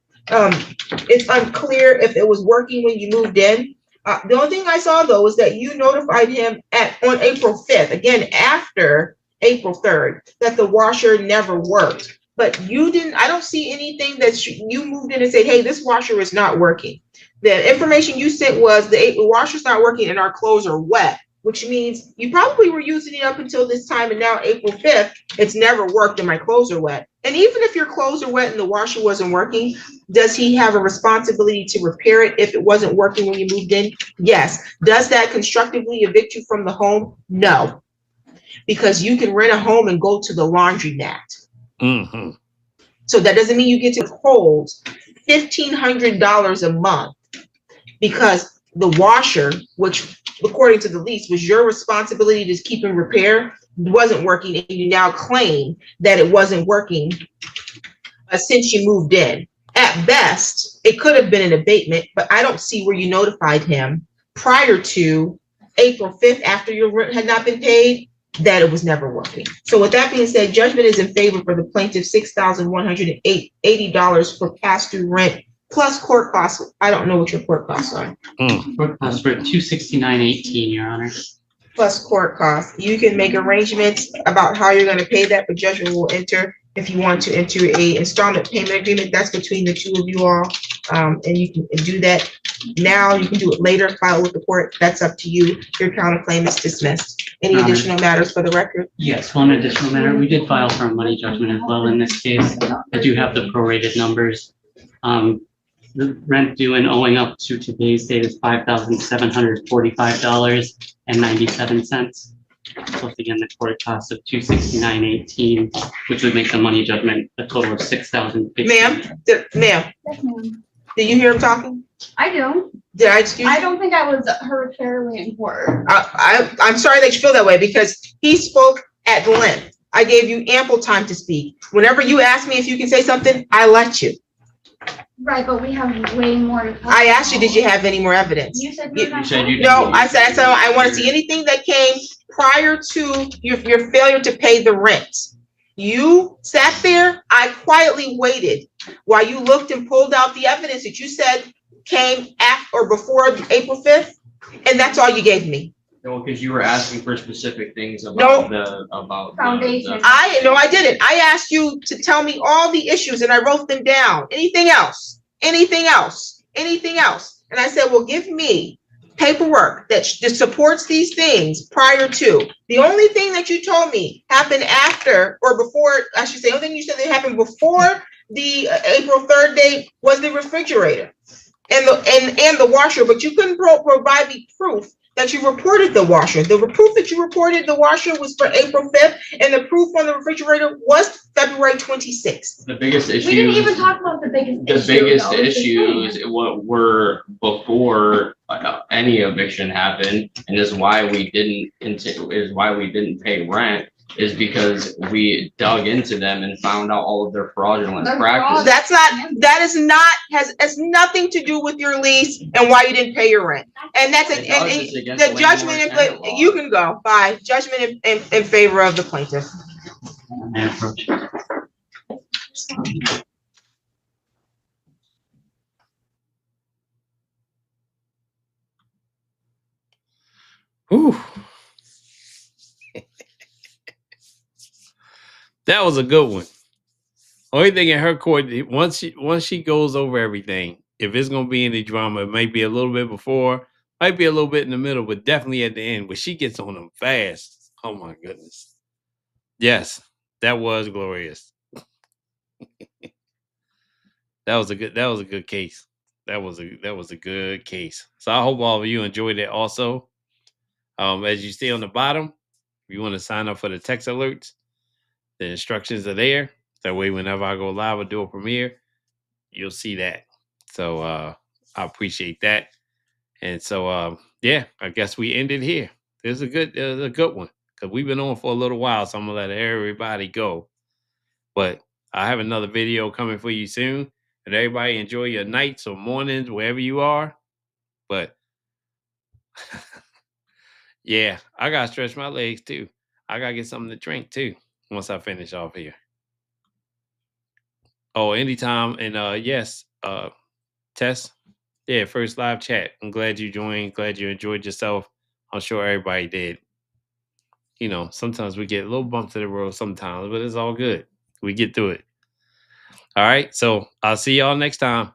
it's unclear if it was working when you moved in. The only thing I saw, though, is that you notified him on April 5th, again, after April 3rd, that the washer never worked. But you didn't, I don't see anything that you moved in and said, hey, this washer is not working. The information you sent was the washer's not working and our clothes are wet, which means you probably were using it up until this time, and now April 5th, it's never worked and my clothes are wet. And even if your clothes are wet and the washer wasn't working, does he have a responsibility to repair it if it wasn't working when you moved in? Yes. Does that constructively evict you from the home? No. Because you can rent a home and go to the laundromat.
Mm-hmm.
So that doesn't mean you get to hold $1,500 a month because the washer, which according to the lease was your responsibility to keep in repair, wasn't working, and you now claim that it wasn't working since you moved in. At best, it could have been an abatement, but I don't see where you notified him prior to April 5th, after your rent had not been paid, that it was never working. So with that being said, judgment is in favor for the plaintiff, $6,180 for past due rent plus court costs. I don't know what your court costs are.
Court costs were $269.18, Your Honor.
Plus court costs. You can make arrangements about how you're going to pay that, but judgment will enter. If you want to enter a installment payment agreement, that's between the two of you all, and you can do that now. You can do it later, file with the court. That's up to you. Your counterclaim is dismissed. Any additional matters for the record?
Yes, one additional matter. We did file for a money judgment as well in this case. I do have the prorated numbers. The rent due and owing up to today's date is $5,745.97. Plus again, the court cost of $269.18, which would make the money judgment a total of $6,050.
Ma'am,
Yes, ma'am.
did you hear him talking?
I do.
Did I excuse you?
I don't think I was heard fairly in court.
I'm sorry that you feel that way because he spoke at length. I gave you ample time to speak. Whenever you ask me if you can say something, I let you.
Right, but we have way more to talk
I asked you,
about.
did you have any more evidence?
You said
You said you
No, I said I want to see anything that came prior to your failure to pay the rent. You sat there, I quietly waited while you looked and pulled out the evidence that you said came after or before April 5th, and that's all you gave me.
No, because you were asking for specific things
No.
about
Foundation.
No, I didn't. I asked you to tell me all the issues and I wrote them down. Anything else? Anything else? Anything else? And I said, well, give me paperwork that supports these things prior to. The only thing that you told me happened after or before, I should say, the only thing you said that happened before the April 3rd date was the refrigerator and the washer, but you couldn't provide me proof that you reported the washer. The proof that you reported the washer was for April 5th, and the proof on the refrigerator was February 26th.
The biggest issue.
We didn't even talk about the biggest issue.
The biggest
though, it's the
issues
same.
what were before any eviction happened, and is why we didn't pay rent, is because we dug into them and found out all of their fraudulent
They're
practices.
Has nothing to do with your lease and why you didn't pay your rent. And that's
It does, it's against
the
the
judgment,
landlord tenant
you
law.
can go, bye. Judgment in favor of the plaintiff.
May I approach?
Whew. That was a good one. Only thing in her court, once she goes over everything, if it's gonna be any drama, it might be a little bit before, might be a little bit in the middle, but definitely at the end, where she gets on them fast. Oh my goodness. Yes, that was glorious. That was a good case. That was a good case. So I hope all of you enjoyed it also. As you see on the bottom, if you want to sign up for the text alerts, the instructions are there. That way, whenever I go live or do a premiere, you'll see that. So I appreciate that. And so yeah, I guess we ended here. There's a good one because we've been on for a little while, so I'm gonna let everybody go. But I have another video coming for you soon. And everybody enjoy your nights or mornings, wherever you are. But yeah, I gotta stretch my legs too. I gotta get something to drink too once I finish off here. Oh, anytime. And yes, Tess. Yeah, first live chat. I'm glad you joined. Glad you enjoyed yourself. I'm sure everybody did. You know, sometimes we get little bumps in the road sometimes, but it's all good. We get through it. All right. So I'll see y'all next time.